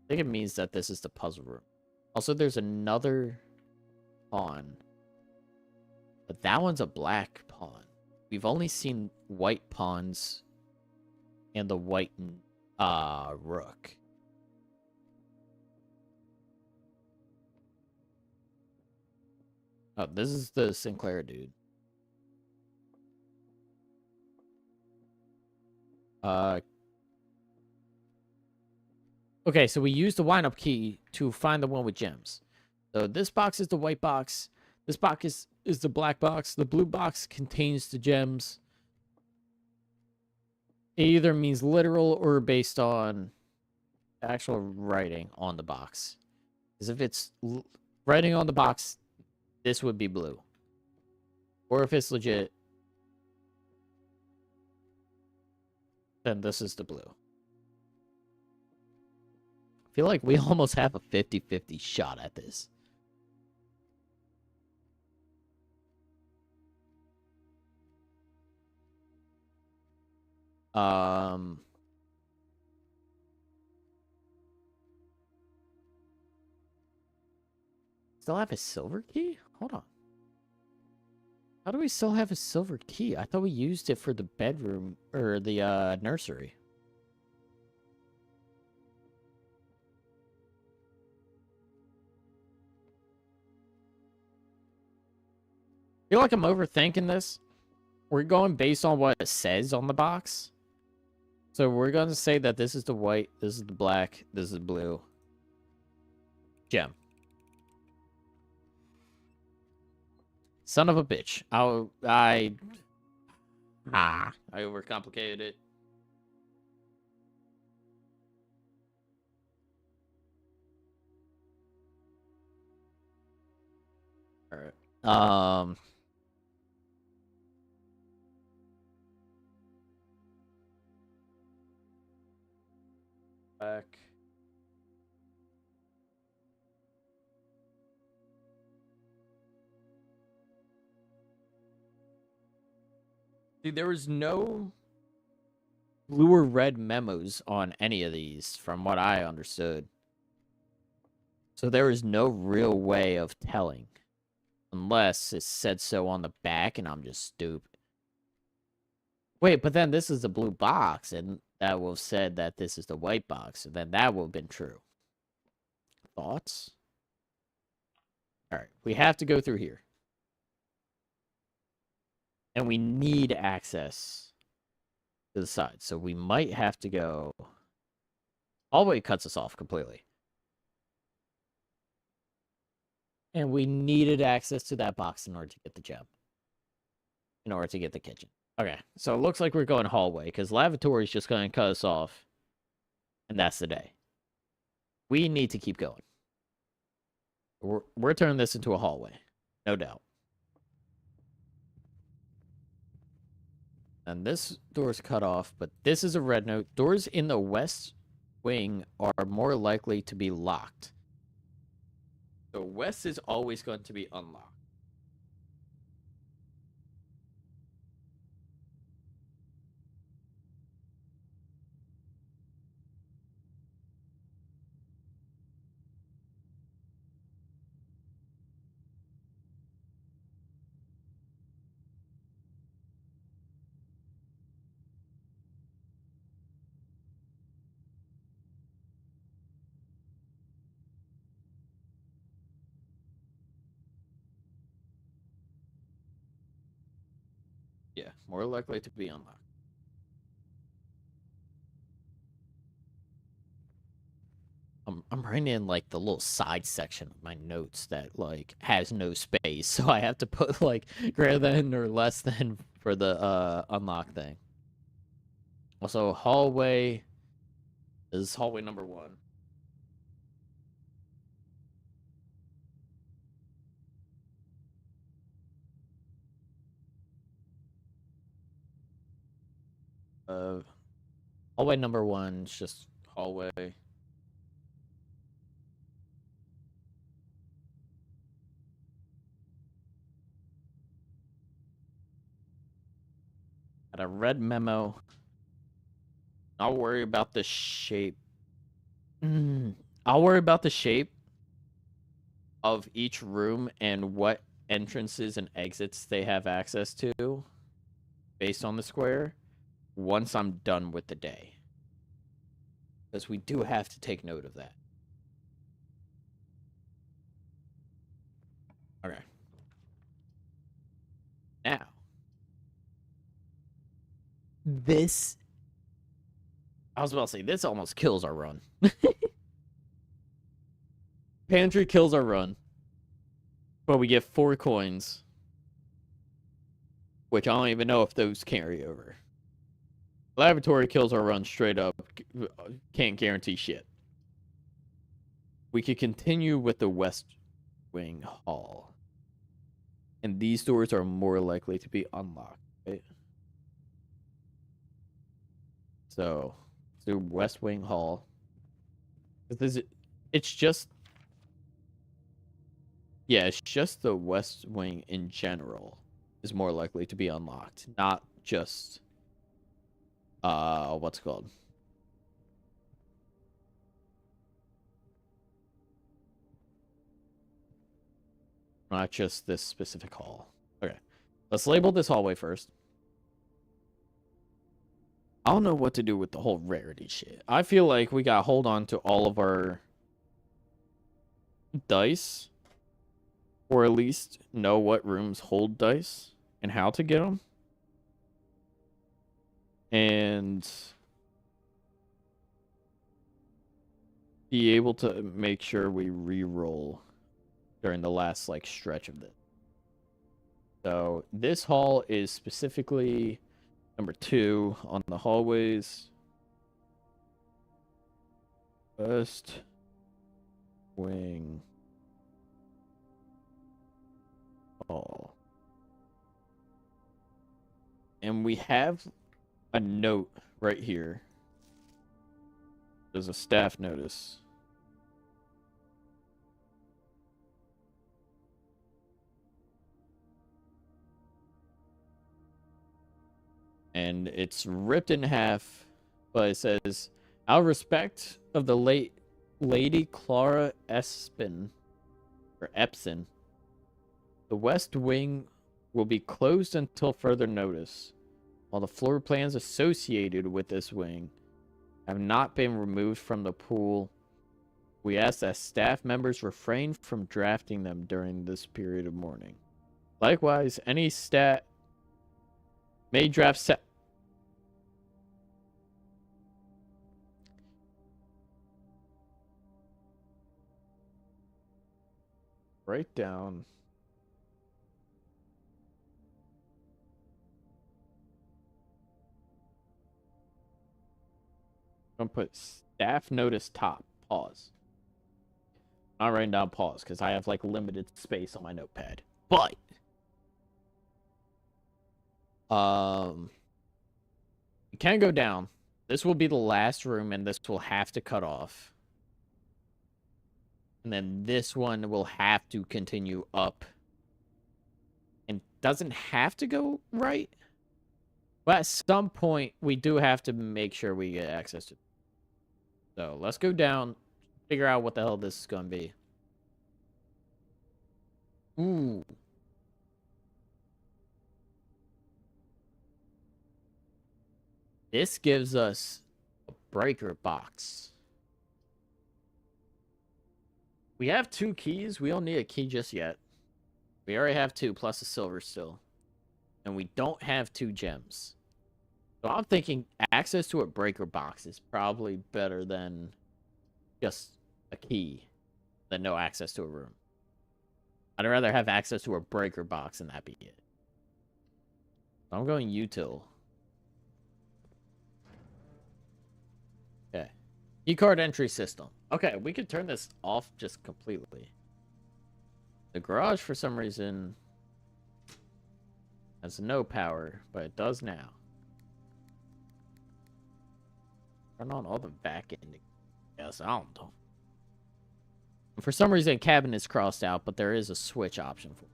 I think it means that this is the puzzle room. Also, there's another pawn. But that one's a black pawn. We've only seen white pawns and the white rook. Oh, this is the Sinclair dude. Okay, so we use the wind-up key to find the one with gems. So this box is the white box. This box is the black box. The blue box contains the gems. It either means literal or based on actual writing on the box. Because if it's writing on the box, this would be blue. Or if it's legit, then this is the blue. I feel like we almost have a 50-50 shot at this. Still have a silver key? Hold on. How do we still have a silver key? I thought we used it for the bedroom or the nursery. I feel like I'm overthinking this. We're going based on what it says on the box. So we're going to say that this is the white, this is the black, this is the blue. Gem. Son of a bitch. I overcomplicated it. All right. Back. See, there was no blue or red memos on any of these, from what I understood. So there is no real way of telling. Unless it said so on the back and I'm just stupid. Wait, but then this is the blue box, and that will have said that this is the white box, and then that will have been true. Thoughts? Alright, we have to go through here. And we need access to the side, so we might have to go... Hallway cuts us off completely. And we needed access to that box in order to get the gem. In order to get the kitchen. Okay, so it looks like we're going hallway, because lavatory is just going to cut us off. And that's the day. We need to keep going. We're turning this into a hallway. No doubt. And this door's cut off, but this is a red note. Doors in the west wing are more likely to be locked. So west is always going to be unlocked. Yeah, more likely to be unlocked. I'm writing in like the little side section of my notes that like has no space, so I have to put like greater than or less than for the unlock thing. Also, hallway is hallway number 1. Hallway number 1 is just hallway. Got a red memo. I'll worry about the shape. I'll worry about the shape of each room and what entrances and exits they have access to based on the square once I'm done with the day. Because we do have to take note of that. Okay. Now. This... I was about to say, this almost kills our run. Pantry kills our run. But we get 4 coins. Which I don't even know if those carry over. Lavatory kills our run straight up. Can't guarantee shit. We could continue with the West Wing Hall. And these doors are more likely to be unlocked, right? So, let's do West Wing Hall. It's just, yeah, it's just the West Wing in general is more likely to be unlocked, not just, what's it called? Not just this specific hall. Okay, let's label this hallway first. I don't know what to do with the whole rarity shit. I feel like we gotta hold on to all of our dice, or at least know what rooms hold dice and how to get them. And be able to make sure we re-roll during the last like stretch of this. So this hall is specifically number 2 on the hallways. West Wing Hall. And we have a note right here. There's a staff notice. And it's ripped in half, but it says, out of respect of the late Lady Clara Epson, the West Wing will be closed until further notice, while the floor plans associated with this wing have not been removed from the pool. We ask that staff members refrain from drafting them during this period of mourning. Likewise, any stat may draft set. Write down. I'm gonna put staff notice top. Pause. I'm not writing down pause because I have like limited space on my notepad. But it can go down. This will be the last room, and this will have to cut off. And then this one will have to continue up. And doesn't have to go right. But at some point, we do have to make sure we get access to it. So let's go down, figure out what the hell this is going to be. Ooh. This gives us a breaker box. We have 2 keys. We don't need a key just yet. We already have 2 plus a silver still. And we don't have 2 gems. So I'm thinking access to a breaker box is probably better than just a key than no access to a room. I'd rather have access to a breaker box and that be it. I'm going util. Okay. Keycard entry system. Okay, we could turn this off just completely. The garage, for some reason, has no power, but it does now. Turn on all the back end. Yes, I don't know. For some reason, cabin is crossed out, but there is a switch option for it.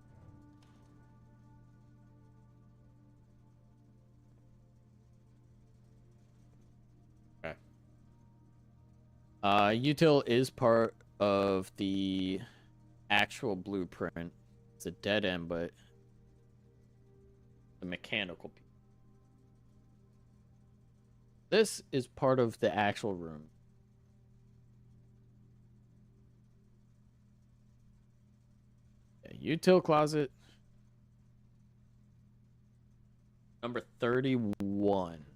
Util is part of the actual blueprint. It's a dead end, but the mechanical piece. This is part of the actual room. Okay, util closet. Number 31.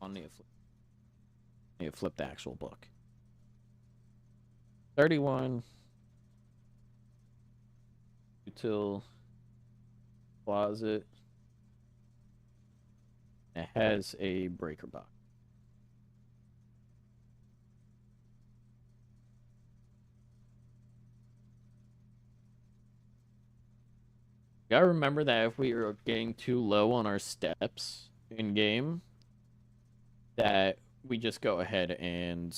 On the flip. Need to flip the actual book. 31. Util closet. It has a breaker box. Gotta remember that if we are getting too low on our steps in game, that we just go ahead and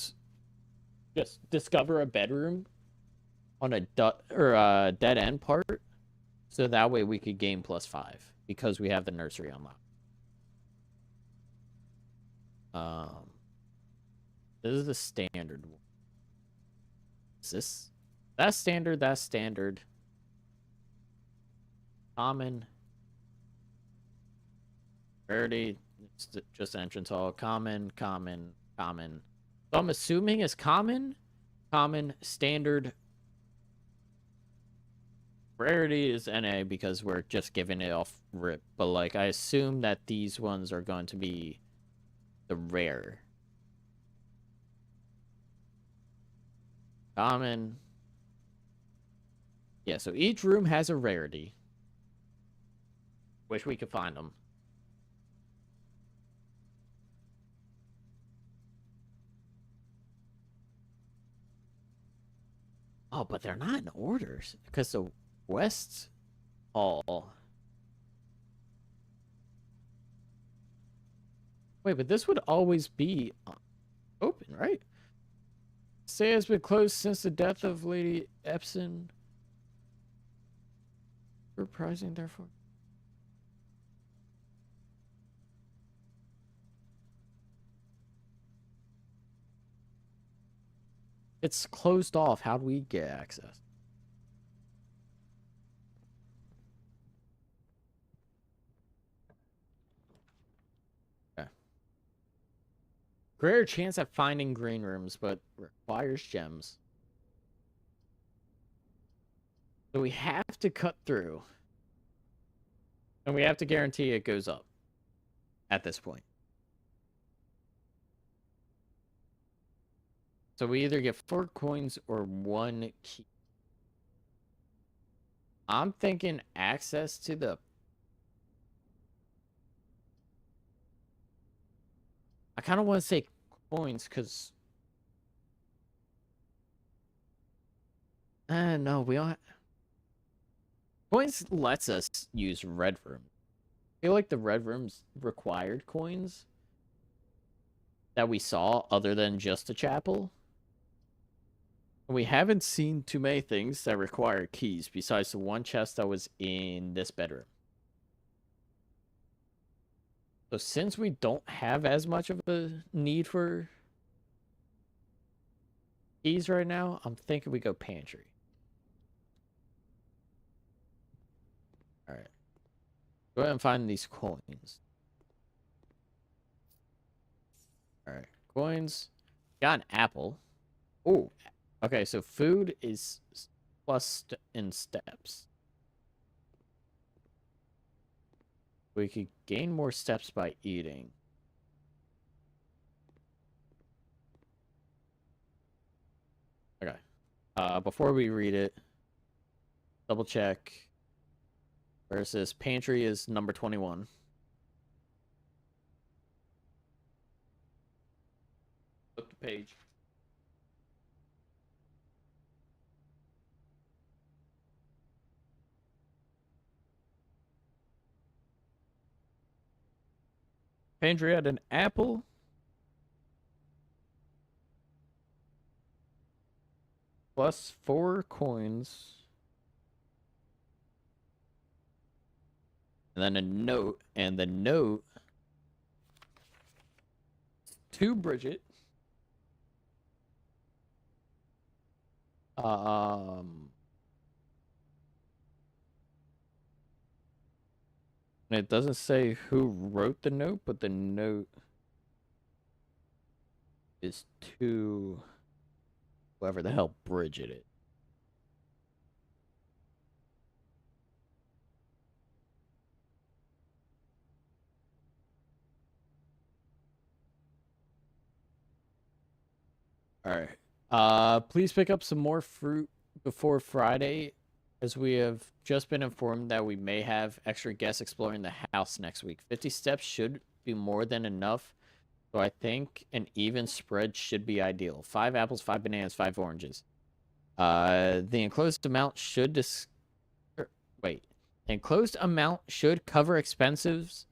just discover a bedroom on a dead end part, so that way we could gain +5 because we have the nursery unlocked. This is the standard one. Is this? That's standard. That's standard. Common. Rarity. It's just entrance hall. Common. Common. Common. So I'm assuming it's common. Common. Standard. Rarity is NA because we're just giving it off rip. But like, I assume that these ones are going to be the rare. Common. Yeah, so each room has a rarity. Wish we could find them. Oh, but they're not in orders because the West Hall. Wait, but this would always be open, right? Say has been closed since the death of Lady Epson. Reprising, therefore. It's closed off. How do we get access? Okay. Greater chance at finding green rooms, but requires gems. So we have to cut through. And we have to guarantee it goes up at this point. So we either get 4 coins or 1 key. I'm thinking access to the... I kind of want to say coins because... no, we don't... Coins lets us use red room. I feel like the red rooms required coins that we saw other than just a chapel. We haven't seen too many things that require keys besides the one chest that was in this bedroom. So since we don't have as much of a need for keys right now, I'm thinking we go pantry. Alright. Go ahead and find these coins. Alright. Coins. Got an apple. Oh. Okay, so food is plus in steps. We could gain more steps by eating. Okay. Before we read it, double check. Where's this? Pantry is number 21. Flip the page. Pantry had an apple. Plus 4 coins. And then a note. And the note to Bridget. It doesn't say who wrote the note, but the note is to whoever the hell Bridget is. Alright. Please pick up some more fruit before Friday, as we have just been informed that we may have extra guests exploring the house next week. 50 steps should be more than enough, so I think an even spread should be ideal. 5 apples, 5 bananas, 5 oranges. The enclosed amount should Enclosed amount should cover expenses,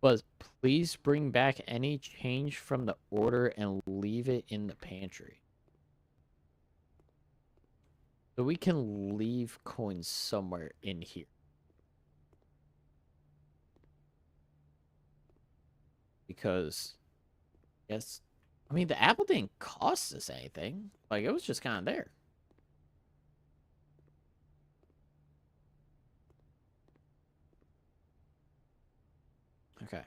but please bring back any change from the order and leave it in the pantry. So we can leave coins somewhere in here. Because, yes, I mean, the apple didn't cost us anything. Like, it was just kind of there. Okay.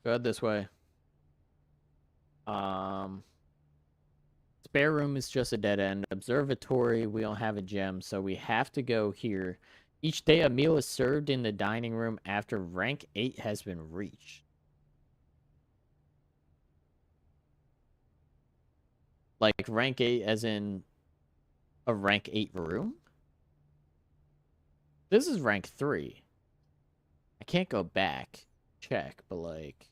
Go ahead this way. Spare room is just a dead end. Observatory, we don't have a gem, so we have to go here. Each day a meal is served in the dining room after rank 8 has been reached. Like rank 8 as in a rank 8 room? This is rank 3. I can't go back, check, but like,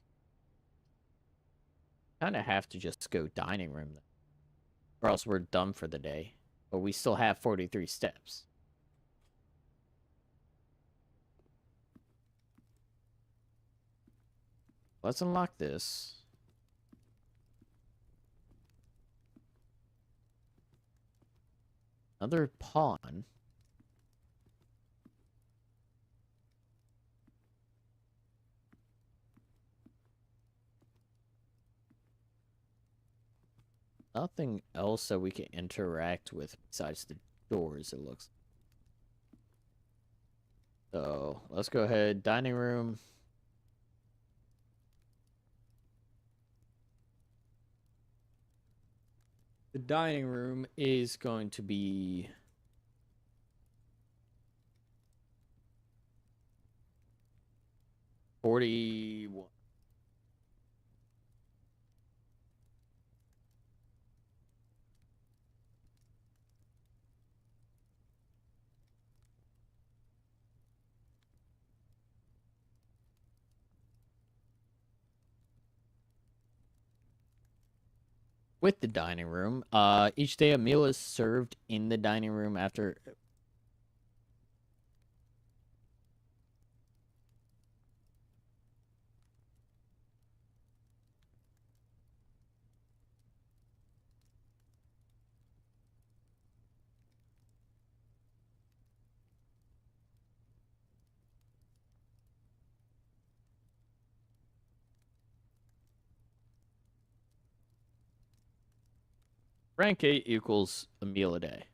kind of have to just go dining room, or else we're done for the day. But we still have 43 steps. Let's unlock this. Another pawn. Nothing else that we can interact with besides the doors, it looks. So, let's go ahead. Dining room. The dining room is going to be... $41. With the dining room, each day a meal is served in the dining room after... Rank 8 equals a meal a day.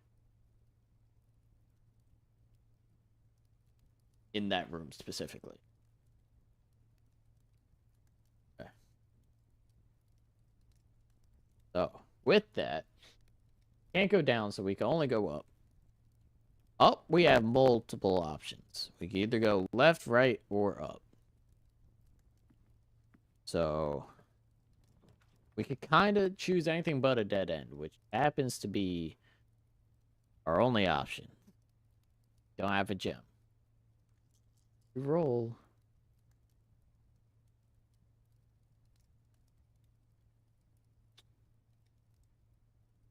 In that room specifically. Okay. So, with that, can't go down, so we can only go up. Up, we have multiple options. We can either go left, right, or up. So, we could kind of choose anything but a dead end, which happens to be our only option. Don't have a gem. Roll.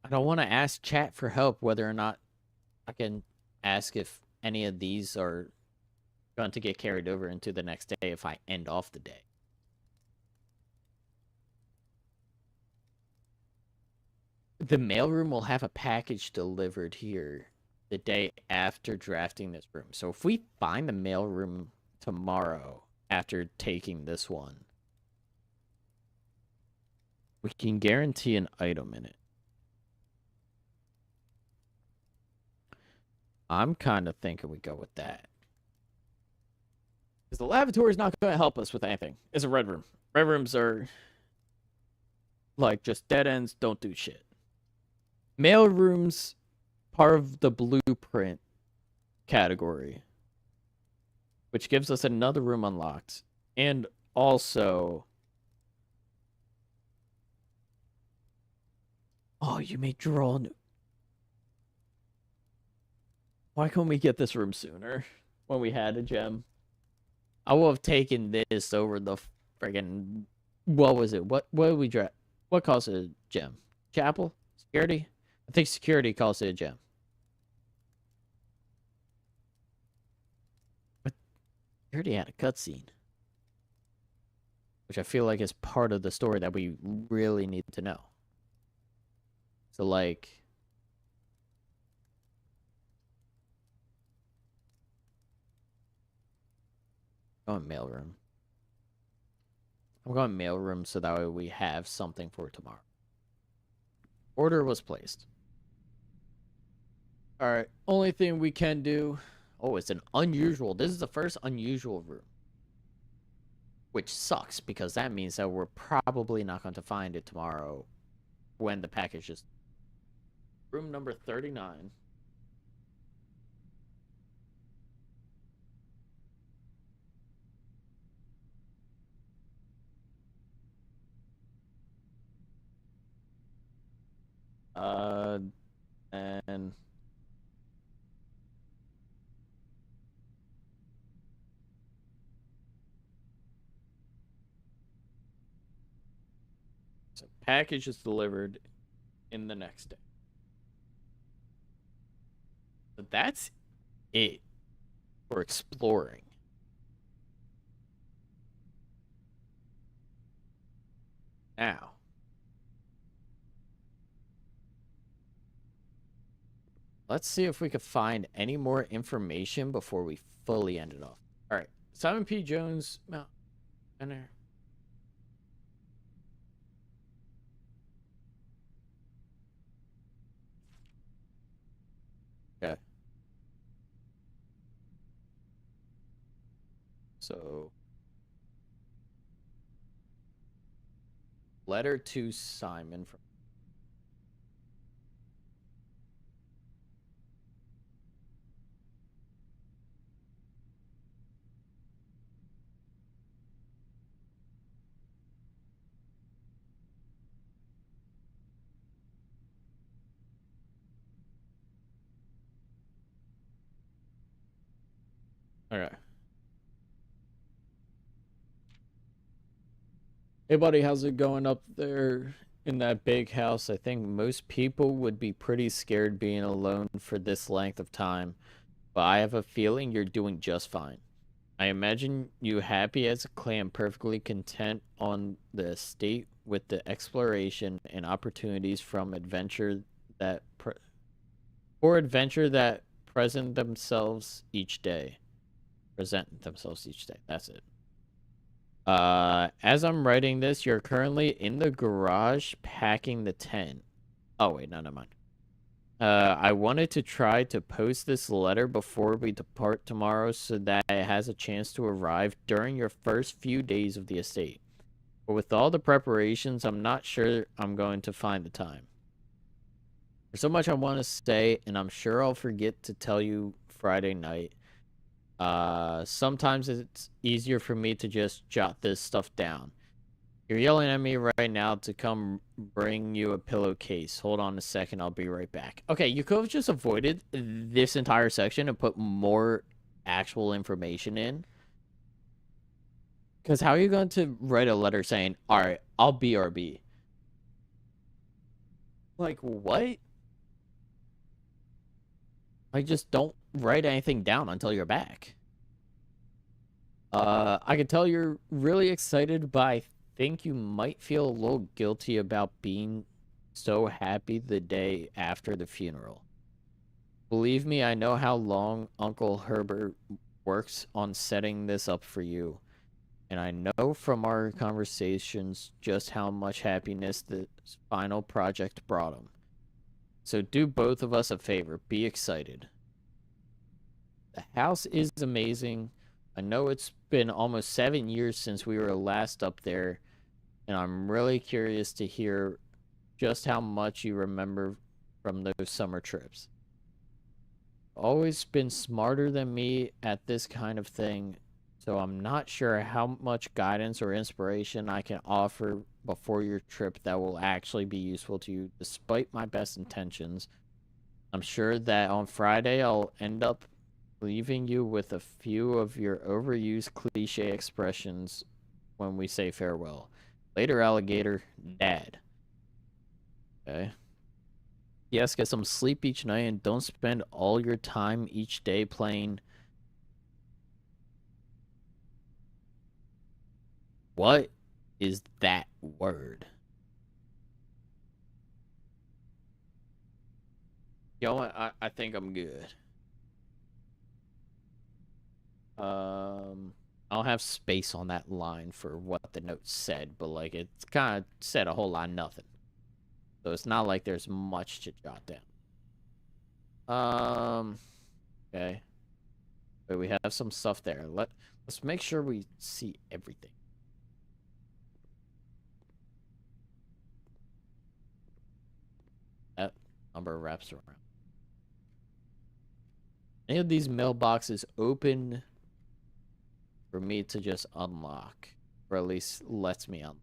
I don't want to ask chat for help whether or not I can ask if any of these are going to get carried over into the next day if I end off the day. The mailroom will have a package delivered here the day after drafting this room. So if we find the mailroom tomorrow after taking this one, we can guarantee an item in it. I'm kind of thinking we go with that. Because the lavatory is not going to help us with anything. It's a red room. Red rooms are like just dead ends, don't do shit. Mail rooms, part of the blueprint category, which gives us another room unlocked. And also... Oh, you may draw... Why couldn't we get this room sooner when we had a gem? I would have taken this over the friggin'... What was it? What did we draft? What calls it a gem? Chapel? Security? I think security calls it a gem. We already had a cutscene, which I feel like is part of the story that we really need to know. So, like, going mailroom. I'm going mailroom so that way we have something for tomorrow. Order was placed. All right. Only thing we can do. Oh, it's an unusual. This is the first unusual room. Which sucks because that means that we're probably not going to find it tomorrow when the package is. Room number 39. And so package is delivered in the next day. But that's it for exploring. Now, let's see if we could find any more information before we fully end it off. All right, Simon P. Jones, Mount Banner. Okay. So, letter to Simon from. Okay. Hey, buddy, how's it going up there in that big house? I think most people would be pretty scared being alone for this length of time, but I have a feeling you're doing just fine. I imagine you happy as a clam, perfectly content on the estate with the exploration and opportunities from adventure that for adventure that present themselves each day. Present themselves each day. That's it. As I'm writing this, you're currently in the garage packing the tent. Oh wait, no, never mind. I wanted to try to post this letter before we depart tomorrow so that it has a chance to arrive during your first few days of the estate. But with all the preparations, I'm not sure I'm going to find the time. There's so much I want to say, and I'm sure I'll forget to tell you Friday night. Sometimes it's easier for me to just jot this stuff down. You're yelling at me right now to come bring you a pillowcase. Hold on a second, I'll be right back. Okay, you could have just avoided this entire section and put more actual information in. Because how are you going to write a letter saying, alright, I'll BRB? Like, what? Like, just don't write anything down until you're back. I can tell you're really excited, but I think you might feel a little guilty about being so happy the day after the funeral. Believe me, I know how long Uncle Herbert works on setting this up for you, and I know from our conversations just how much happiness this final project brought him. So do both of us a favor, be excited. The house is amazing. I know it's been almost 7 years since we were last up there, and I'm really curious to hear just how much you remember from those summer trips. Always been smarter than me at this kind of thing, so I'm not sure how much guidance or inspiration I can offer before your trip that will actually be useful to you, despite my best intentions. I'm sure that on Friday I'll end up leaving you with a few of your overused cliche expressions when we say farewell. Later, alligator, Dad. Okay. Yes, get some sleep each night and don't spend all your time each day playing What is that word? You know what? I think I'm good. I don't have space on that line for what the note said, but like it's kind of said a whole lot of nothing. So it's not like there's much to jot down. Okay. But we have some stuff there. Let's make sure we see everything. That number wraps around. Any of these mailboxes open for me to just unlock, or at least lets me unlock?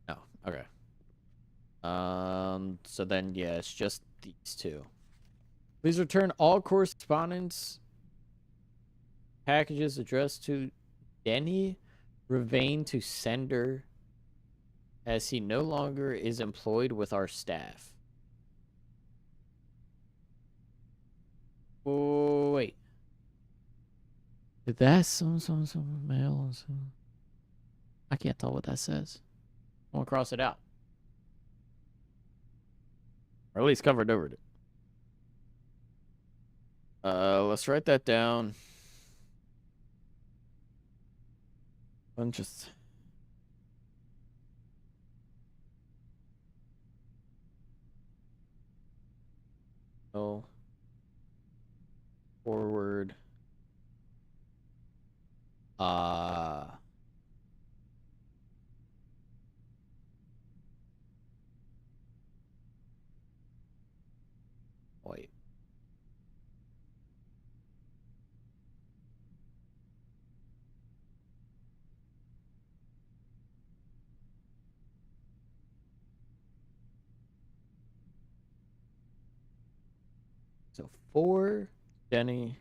No. Okay. So then, yeah, it's just these two. Please return all correspondence packages addressed to Denny Ravain to sender, as he no longer is employed with our staff. Oh, wait. Did that some mail? I can't tell what that says. I want to cross it out. Or at least covered over it. Let's write that down. I'm just... Oh. Forward. Wait. So for Denny.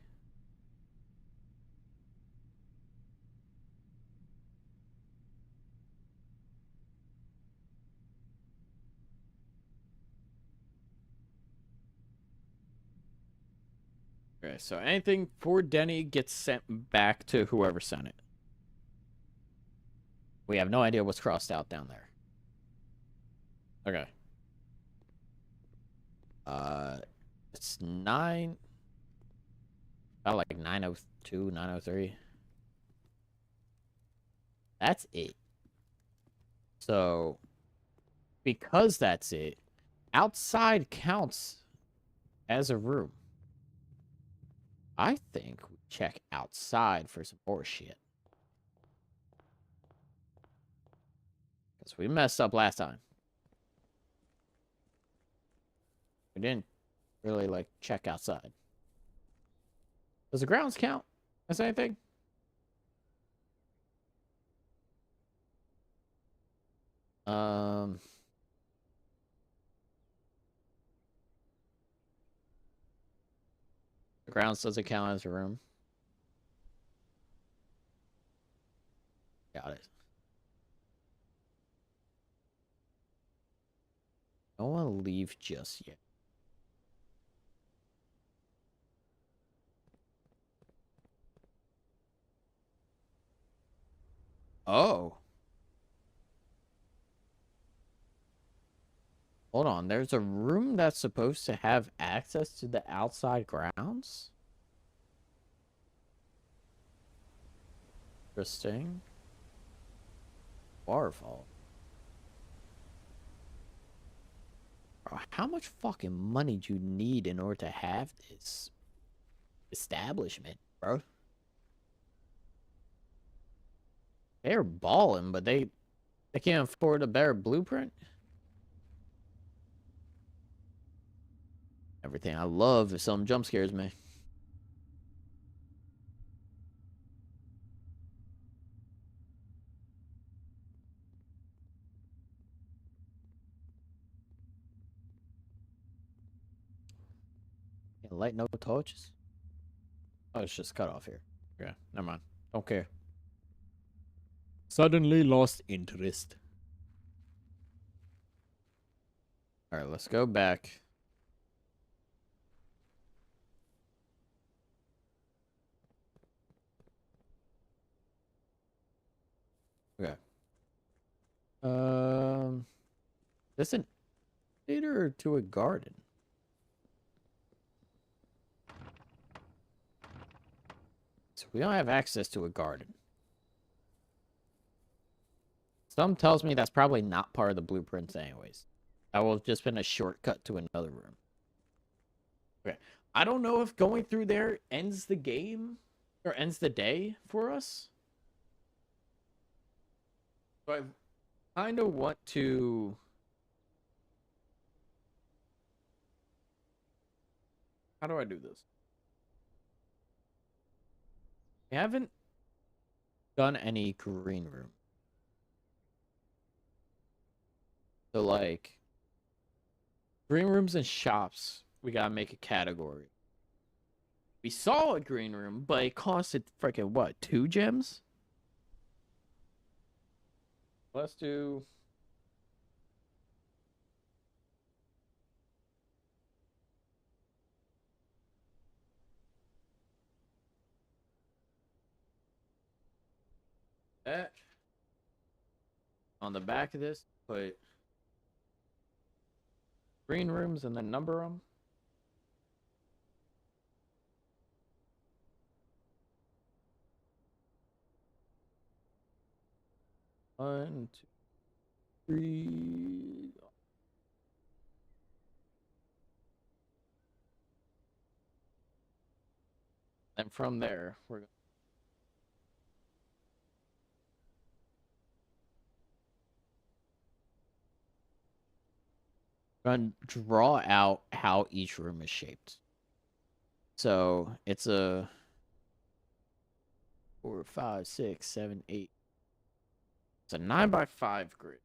Okay, so anything for Denny gets sent back to whoever sent it. We have no idea what's crossed out down there. Okay. It's 9. About like 902, 903. That's it. So, because that's it, outside counts as a room. I think we check outside for some more shit. Because we messed up last time. We didn't really, like, check outside. Does the grounds count as anything? The grounds doesn't count as a room. Got it. I don't want to leave just yet. Oh. Hold on. There's a room that's supposed to have access to the outside grounds? Interesting. Waterfall. Bro, how much fucking money do you need in order to have this establishment, bro? They're balling, but they can't afford a better blueprint. Everything I love if something jump scares me. Can't light no torches. Oh, it's just cut off here. Yeah, never mind. Don't care. Suddenly lost interest. Alright, let's go back. Okay. This an elevator to a garden? So we don't have access to a garden. Some tells me that's probably not part of the blueprints anyways. That will have just been a shortcut to another room. Okay. I don't know if going through there ends the game or ends the day for us. So I kind of want to... How do I do this? We haven't done any green room. So like green rooms and shops, we gotta make a category. We saw a green room, but it costed freaking what, 2 gems? Let's do that. On the back of this, put green rooms and then number them. One, two, three. And from there, we're going to draw out how each room is shaped. So it's a 4, 5, 6, 7, 8. It's a 9x5 grid.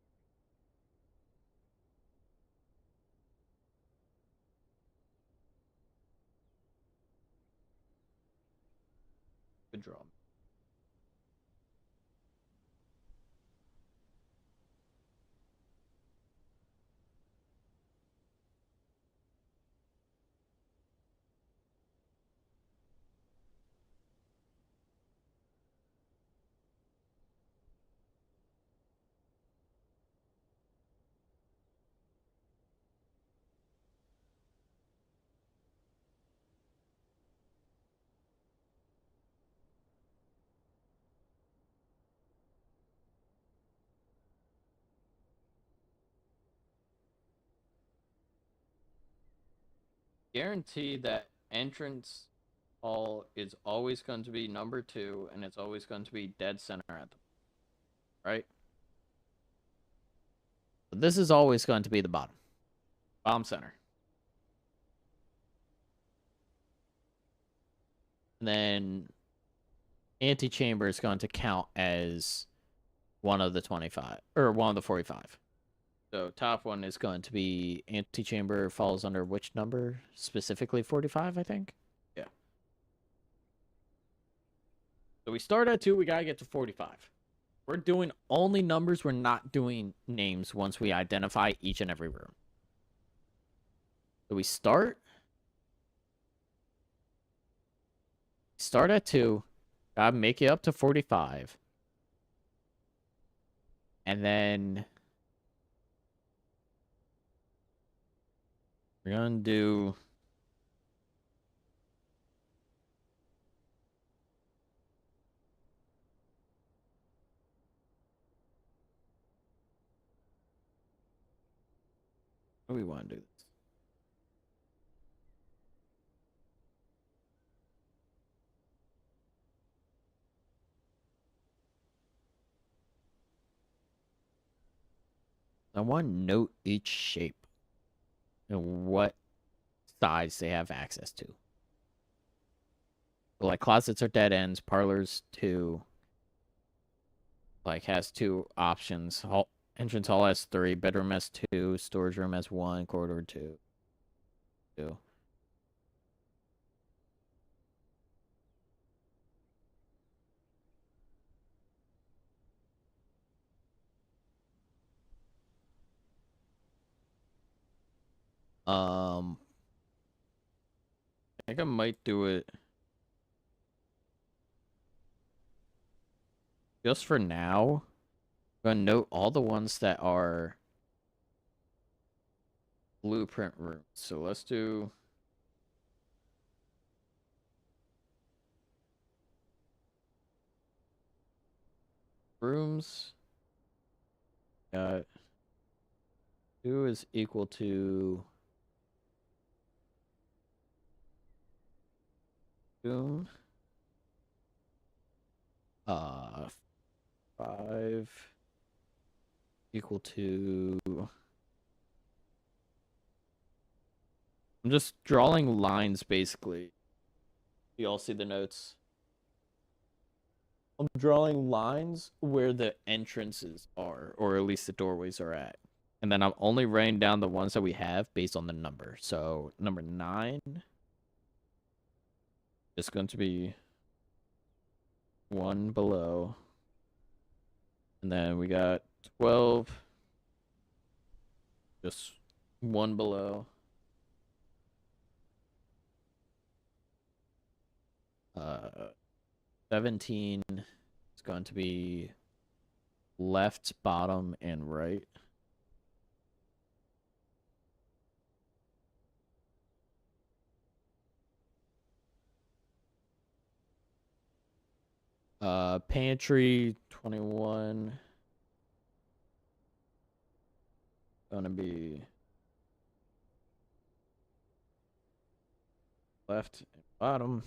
Good draw. Guarantee that entrance hall is always going to be number 2, and it's always going to be dead center at the right. But this is always going to be the bottom center. And then antechamber is going to count as one of the 25 or one of the 45. So top one is going to be antechamber falls under which number? Specifically 45, I think. Yeah. So we start at 2, we gotta get to 45. We're doing only numbers, we're not doing names once we identify each and every room. So we start at 2, gotta make it up to 45. And then we're gonna do what do we want to do this? I want to note each shape and what size they have access to. So like closets are dead ends, parlors 2. Like has 2 options. Entrance hall has 3, bedroom has 2, storage room has 1, corridor 2. 2. I think I might do it just for now. I'm gonna note all the ones that are blueprint rooms. So let's do rooms. Got 2 is equal to boom. 5 equal to. I'm just drawing lines basically. You all see the notes? I'm drawing lines where the entrances are, or at least the doorways are at. And then I'm only writing down the ones that we have based on the number. So number 9 is going to be 1 below. And then we got 12, just 1 below. 17 is going to be left, bottom, and right. Pantry 21 gonna be left and bottom.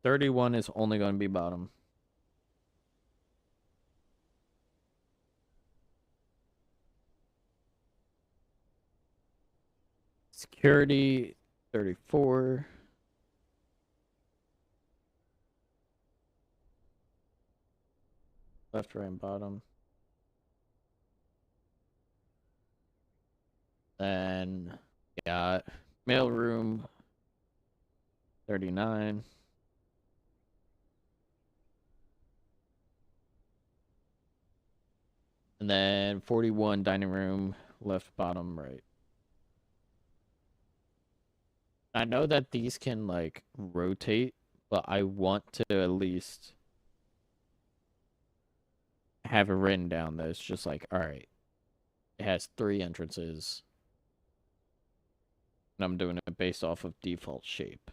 31 is only going to be bottom. Security 34. Left, right, and bottom. Then got mailroom 39. And then 41 dining room, left, bottom, right. I know that these can like rotate, but I want to at least have it written down that it's just like, all right, it has 3 entrances. And I'm doing it based off of default shape.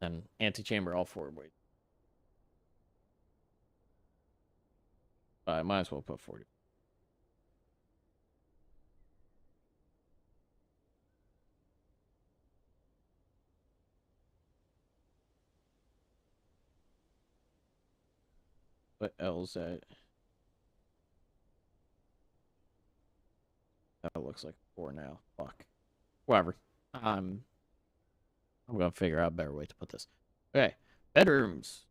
And antechamber all 4 ways. I might as well put 40. What else that? That looks like 4 now. Fuck. Whatever. I'm gonna figure out a better way to put this. Okay. Bedrooms.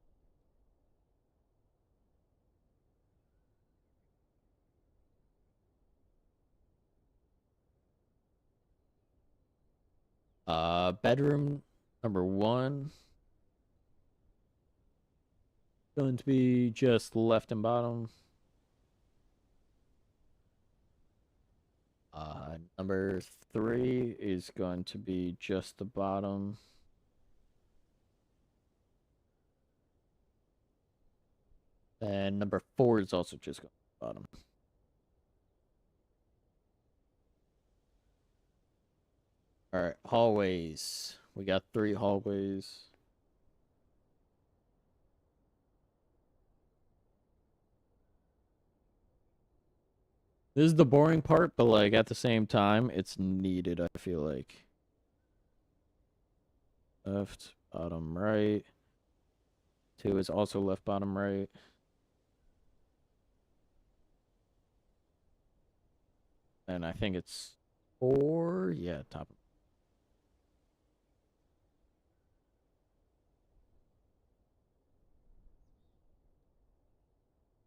Bedroom number 1. Going to be just left and bottom. Number 3 is going to be just the bottom. And number 4 is also just going to the bottom. All right, hallways. We got 3 hallways. This is the boring part, but like at the same time, it's needed, I feel like. Left, bottom, right. 2 is also left, bottom, right. And I think it's 4. Yeah, top.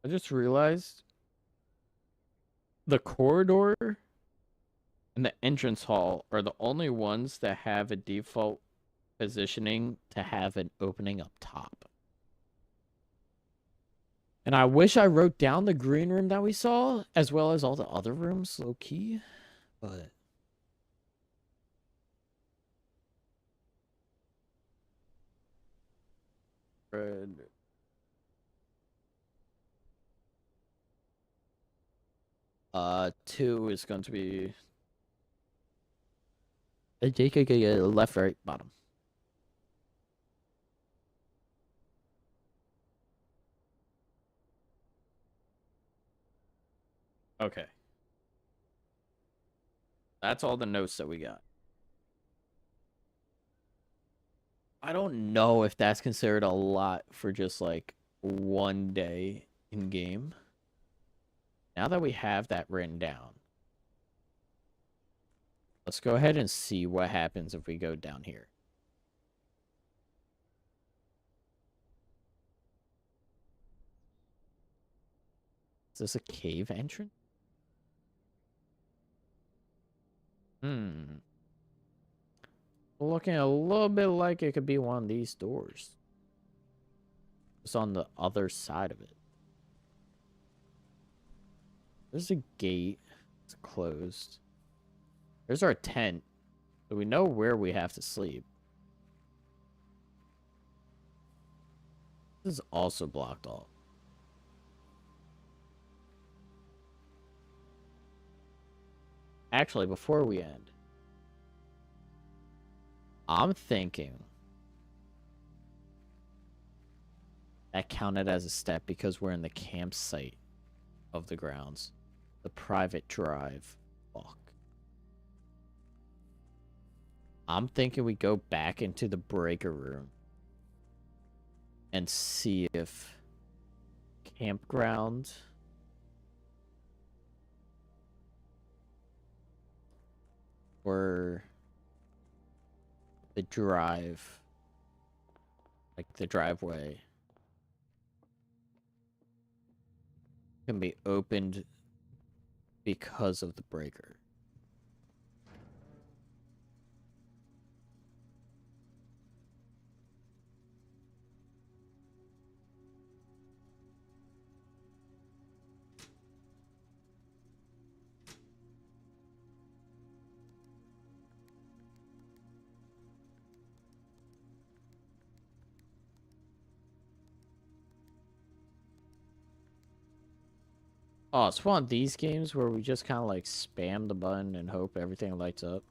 I just realized the corridor and the entrance hall are the only ones that have a default positioning to have an opening up top. And I wish I wrote down the green room that we saw, as well as all the other rooms, low key. But Red. Two is going to be left, right, bottom. Okay. That's all the notes that we got. I don't know if that's considered a lot for just like one day in game. Now that we have that written down, let's go ahead and see what happens if we go down here. Is this a cave entrance? Hmm. Looking a little bit like it could be one of these doors. It's on the other side of it. There's a gate. It's closed. There's our tent. So we know where we have to sleep. This is also blocked off. Actually, before we end, I'm thinking that counted as a step because we're in the campsite of the grounds. The private drive walk. I'm thinking we go back into the breaker room and see if campground or the drive, like the driveway, can be opened because of the breaker. Oh, it's one of these games where we just kind of like spam the button and hope everything lights up.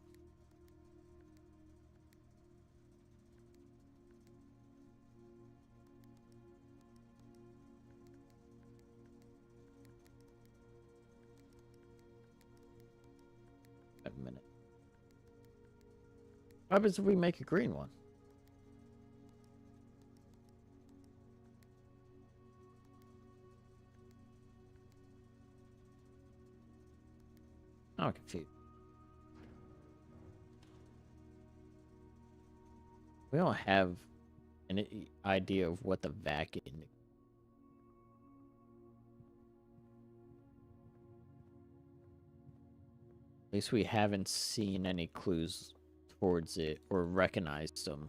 Wait a minute. What happens if we make a green one? I'm confused. We don't have an idea of what the vac indicates. At least we haven't seen any clues towards it or recognized them,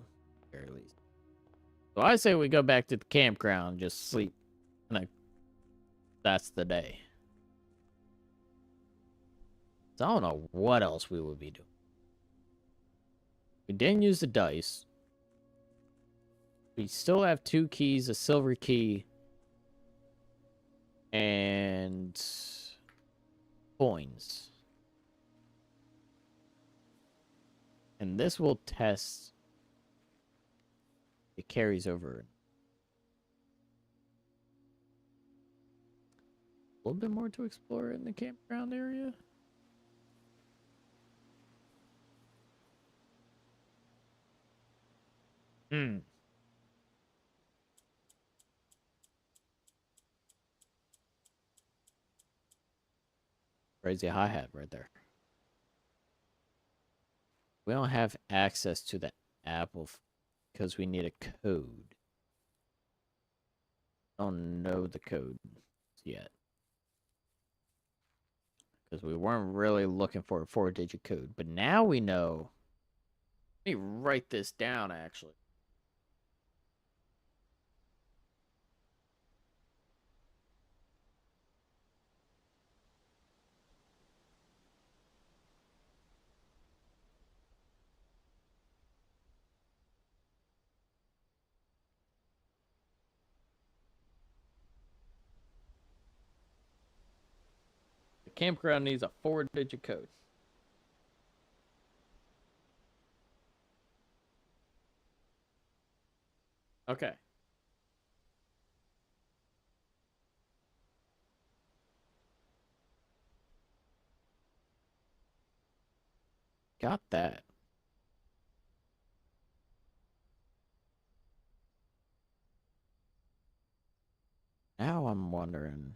at least. So I say we go back to the campground, just sleep, and that's the day. So I don't know what else we would be doing. We didn't use the dice. We still have 2 keys, a silver key, and coins. And this will test. It carries over. A little bit more to explore in the campground area. Crazy hi-hat right there. We don't have access to the apple because we need a code. I don't know the code yet. Because we weren't really looking for a 4-digit code. But now we know. Let me write this down, actually. campground needs a 4-digit code. Okay. Got that. Now I'm wondering,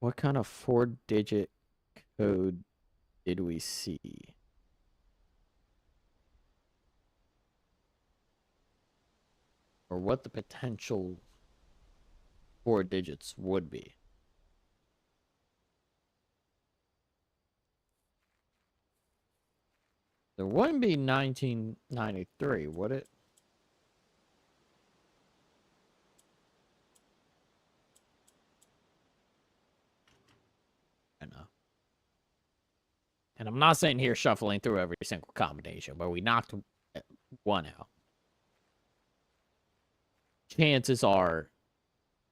what kind of 4-digit code did we see? Or what the potential 4 digits would be. There wouldn't be 1993, would it? I know. And I'm not sitting here shuffling through every single combination, but we knocked one out. Chances are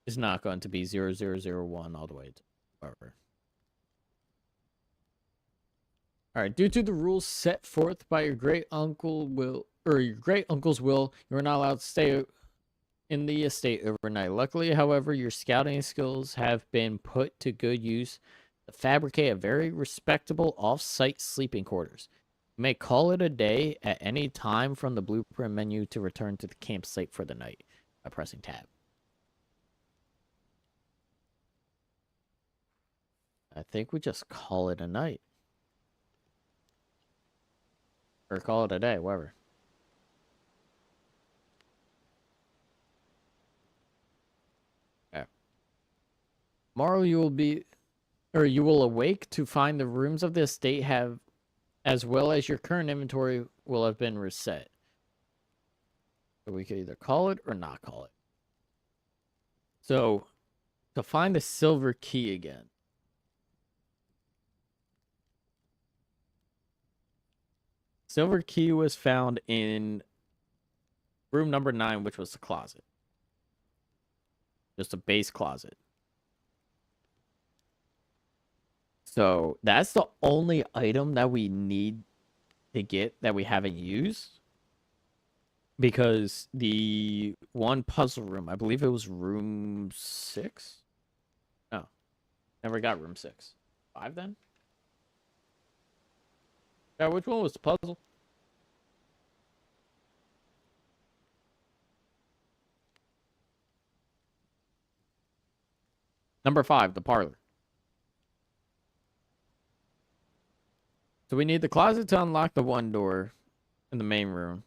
it's not going to be 0001 all the way to whatever. All right, due to the rules set forth by your great uncle's will, you are not allowed to stay in the estate overnight. Luckily, however, your scouting skills have been put to good use to fabricate a very respectable off-site sleeping quarters. You may call it a day at any time from the blueprint menu to return to the campsite for the night by pressing tab. I think we just call it a night. Or call it a day, whatever. Okay. Tomorrow you will awake to find the rooms of the estate have, as well as your current inventory, will have been reset. So we could either call it or not call it. So, to find the silver key again. Silver key was found in room number 9, which was the closet. Just a base closet. So that's the only item that we need to get that we haven't used. Because the one puzzle room, I believe it was room 6? No. Never got room 6. 5 then? Yeah, which one was the puzzle? Number 5, the parlor. So we need the closet to unlock the one door in the main room.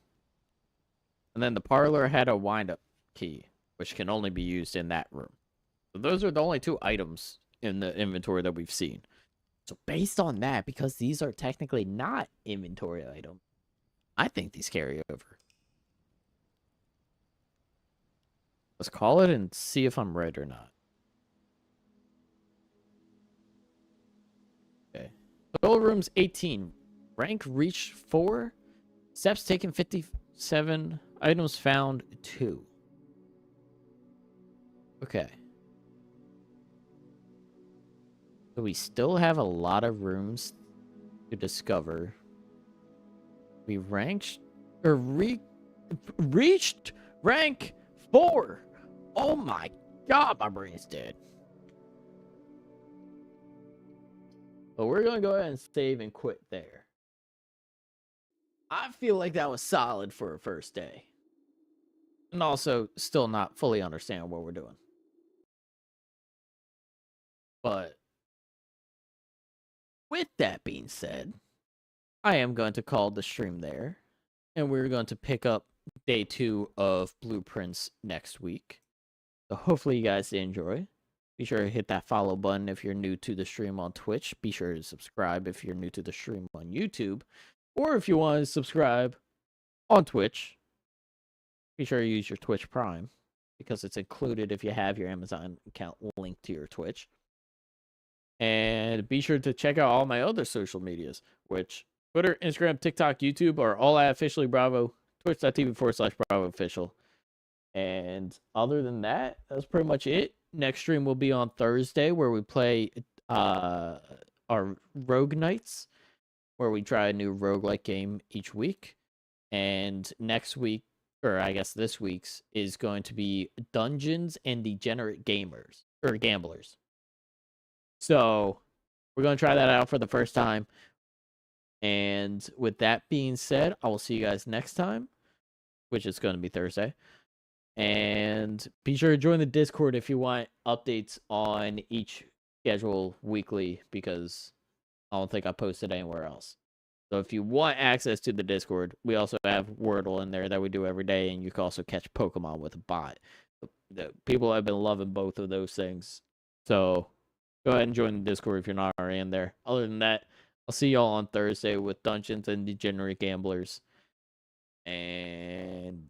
And then the parlor had a wind-up key, which can only be used in that room. So those are the only 2 items in the inventory that we've seen. So based on that, because these are technically not inventory items, I think these carry over. Let's call it and see if I'm right or not. Okay. Total rooms 18. Rank reached 4. Steps taken 57. Items found 2. Okay. So we still have a lot of rooms to discover. We reached rank 4. Oh my god, my brain's dead. But we're going to go ahead and save and quit there. I feel like that was solid for a first day. And also, still not fully understand what we're doing. But with that being said, I am going to call the stream there. And we're going to pick up day 2 of Blueprints next week. So hopefully you guys enjoy. Be sure to hit that follow button if you're new to the stream on Twitch. Be sure to subscribe if you're new to the stream on YouTube. Or if you want to subscribe on Twitch, be sure to use your Twitch Prime, because it's included if you have your Amazon account linked to your Twitch. And be sure to check out all my other social medias, which Twitter, Instagram, TikTok, YouTube are all at officially Bravo, twitch.tv/Bravo official. And other than that, that's pretty much it. next stream will be on Thursday, where we play our Rogue Knights, where we try a new roguelike game each week. And next week, or I guess this week's, is going to be Dungeons and Degenerate Gamers or Gamblers. So we're going to try that out for the first time. And with that being said, I will see you guys next time, which is going to be Thursday. And be sure to join the Discord if you want updates on each schedule weekly, because I don't think I posted anywhere else. So if you want access to the Discord, we also have Wordle in there that we do every day, and you can also catch Pokemon with a bot. The people have been loving both of those things. So go ahead and join the Discord if you're not already in there. Other than that, I'll see y'all on Thursday with Dungeons and Degenerate Gamblers. And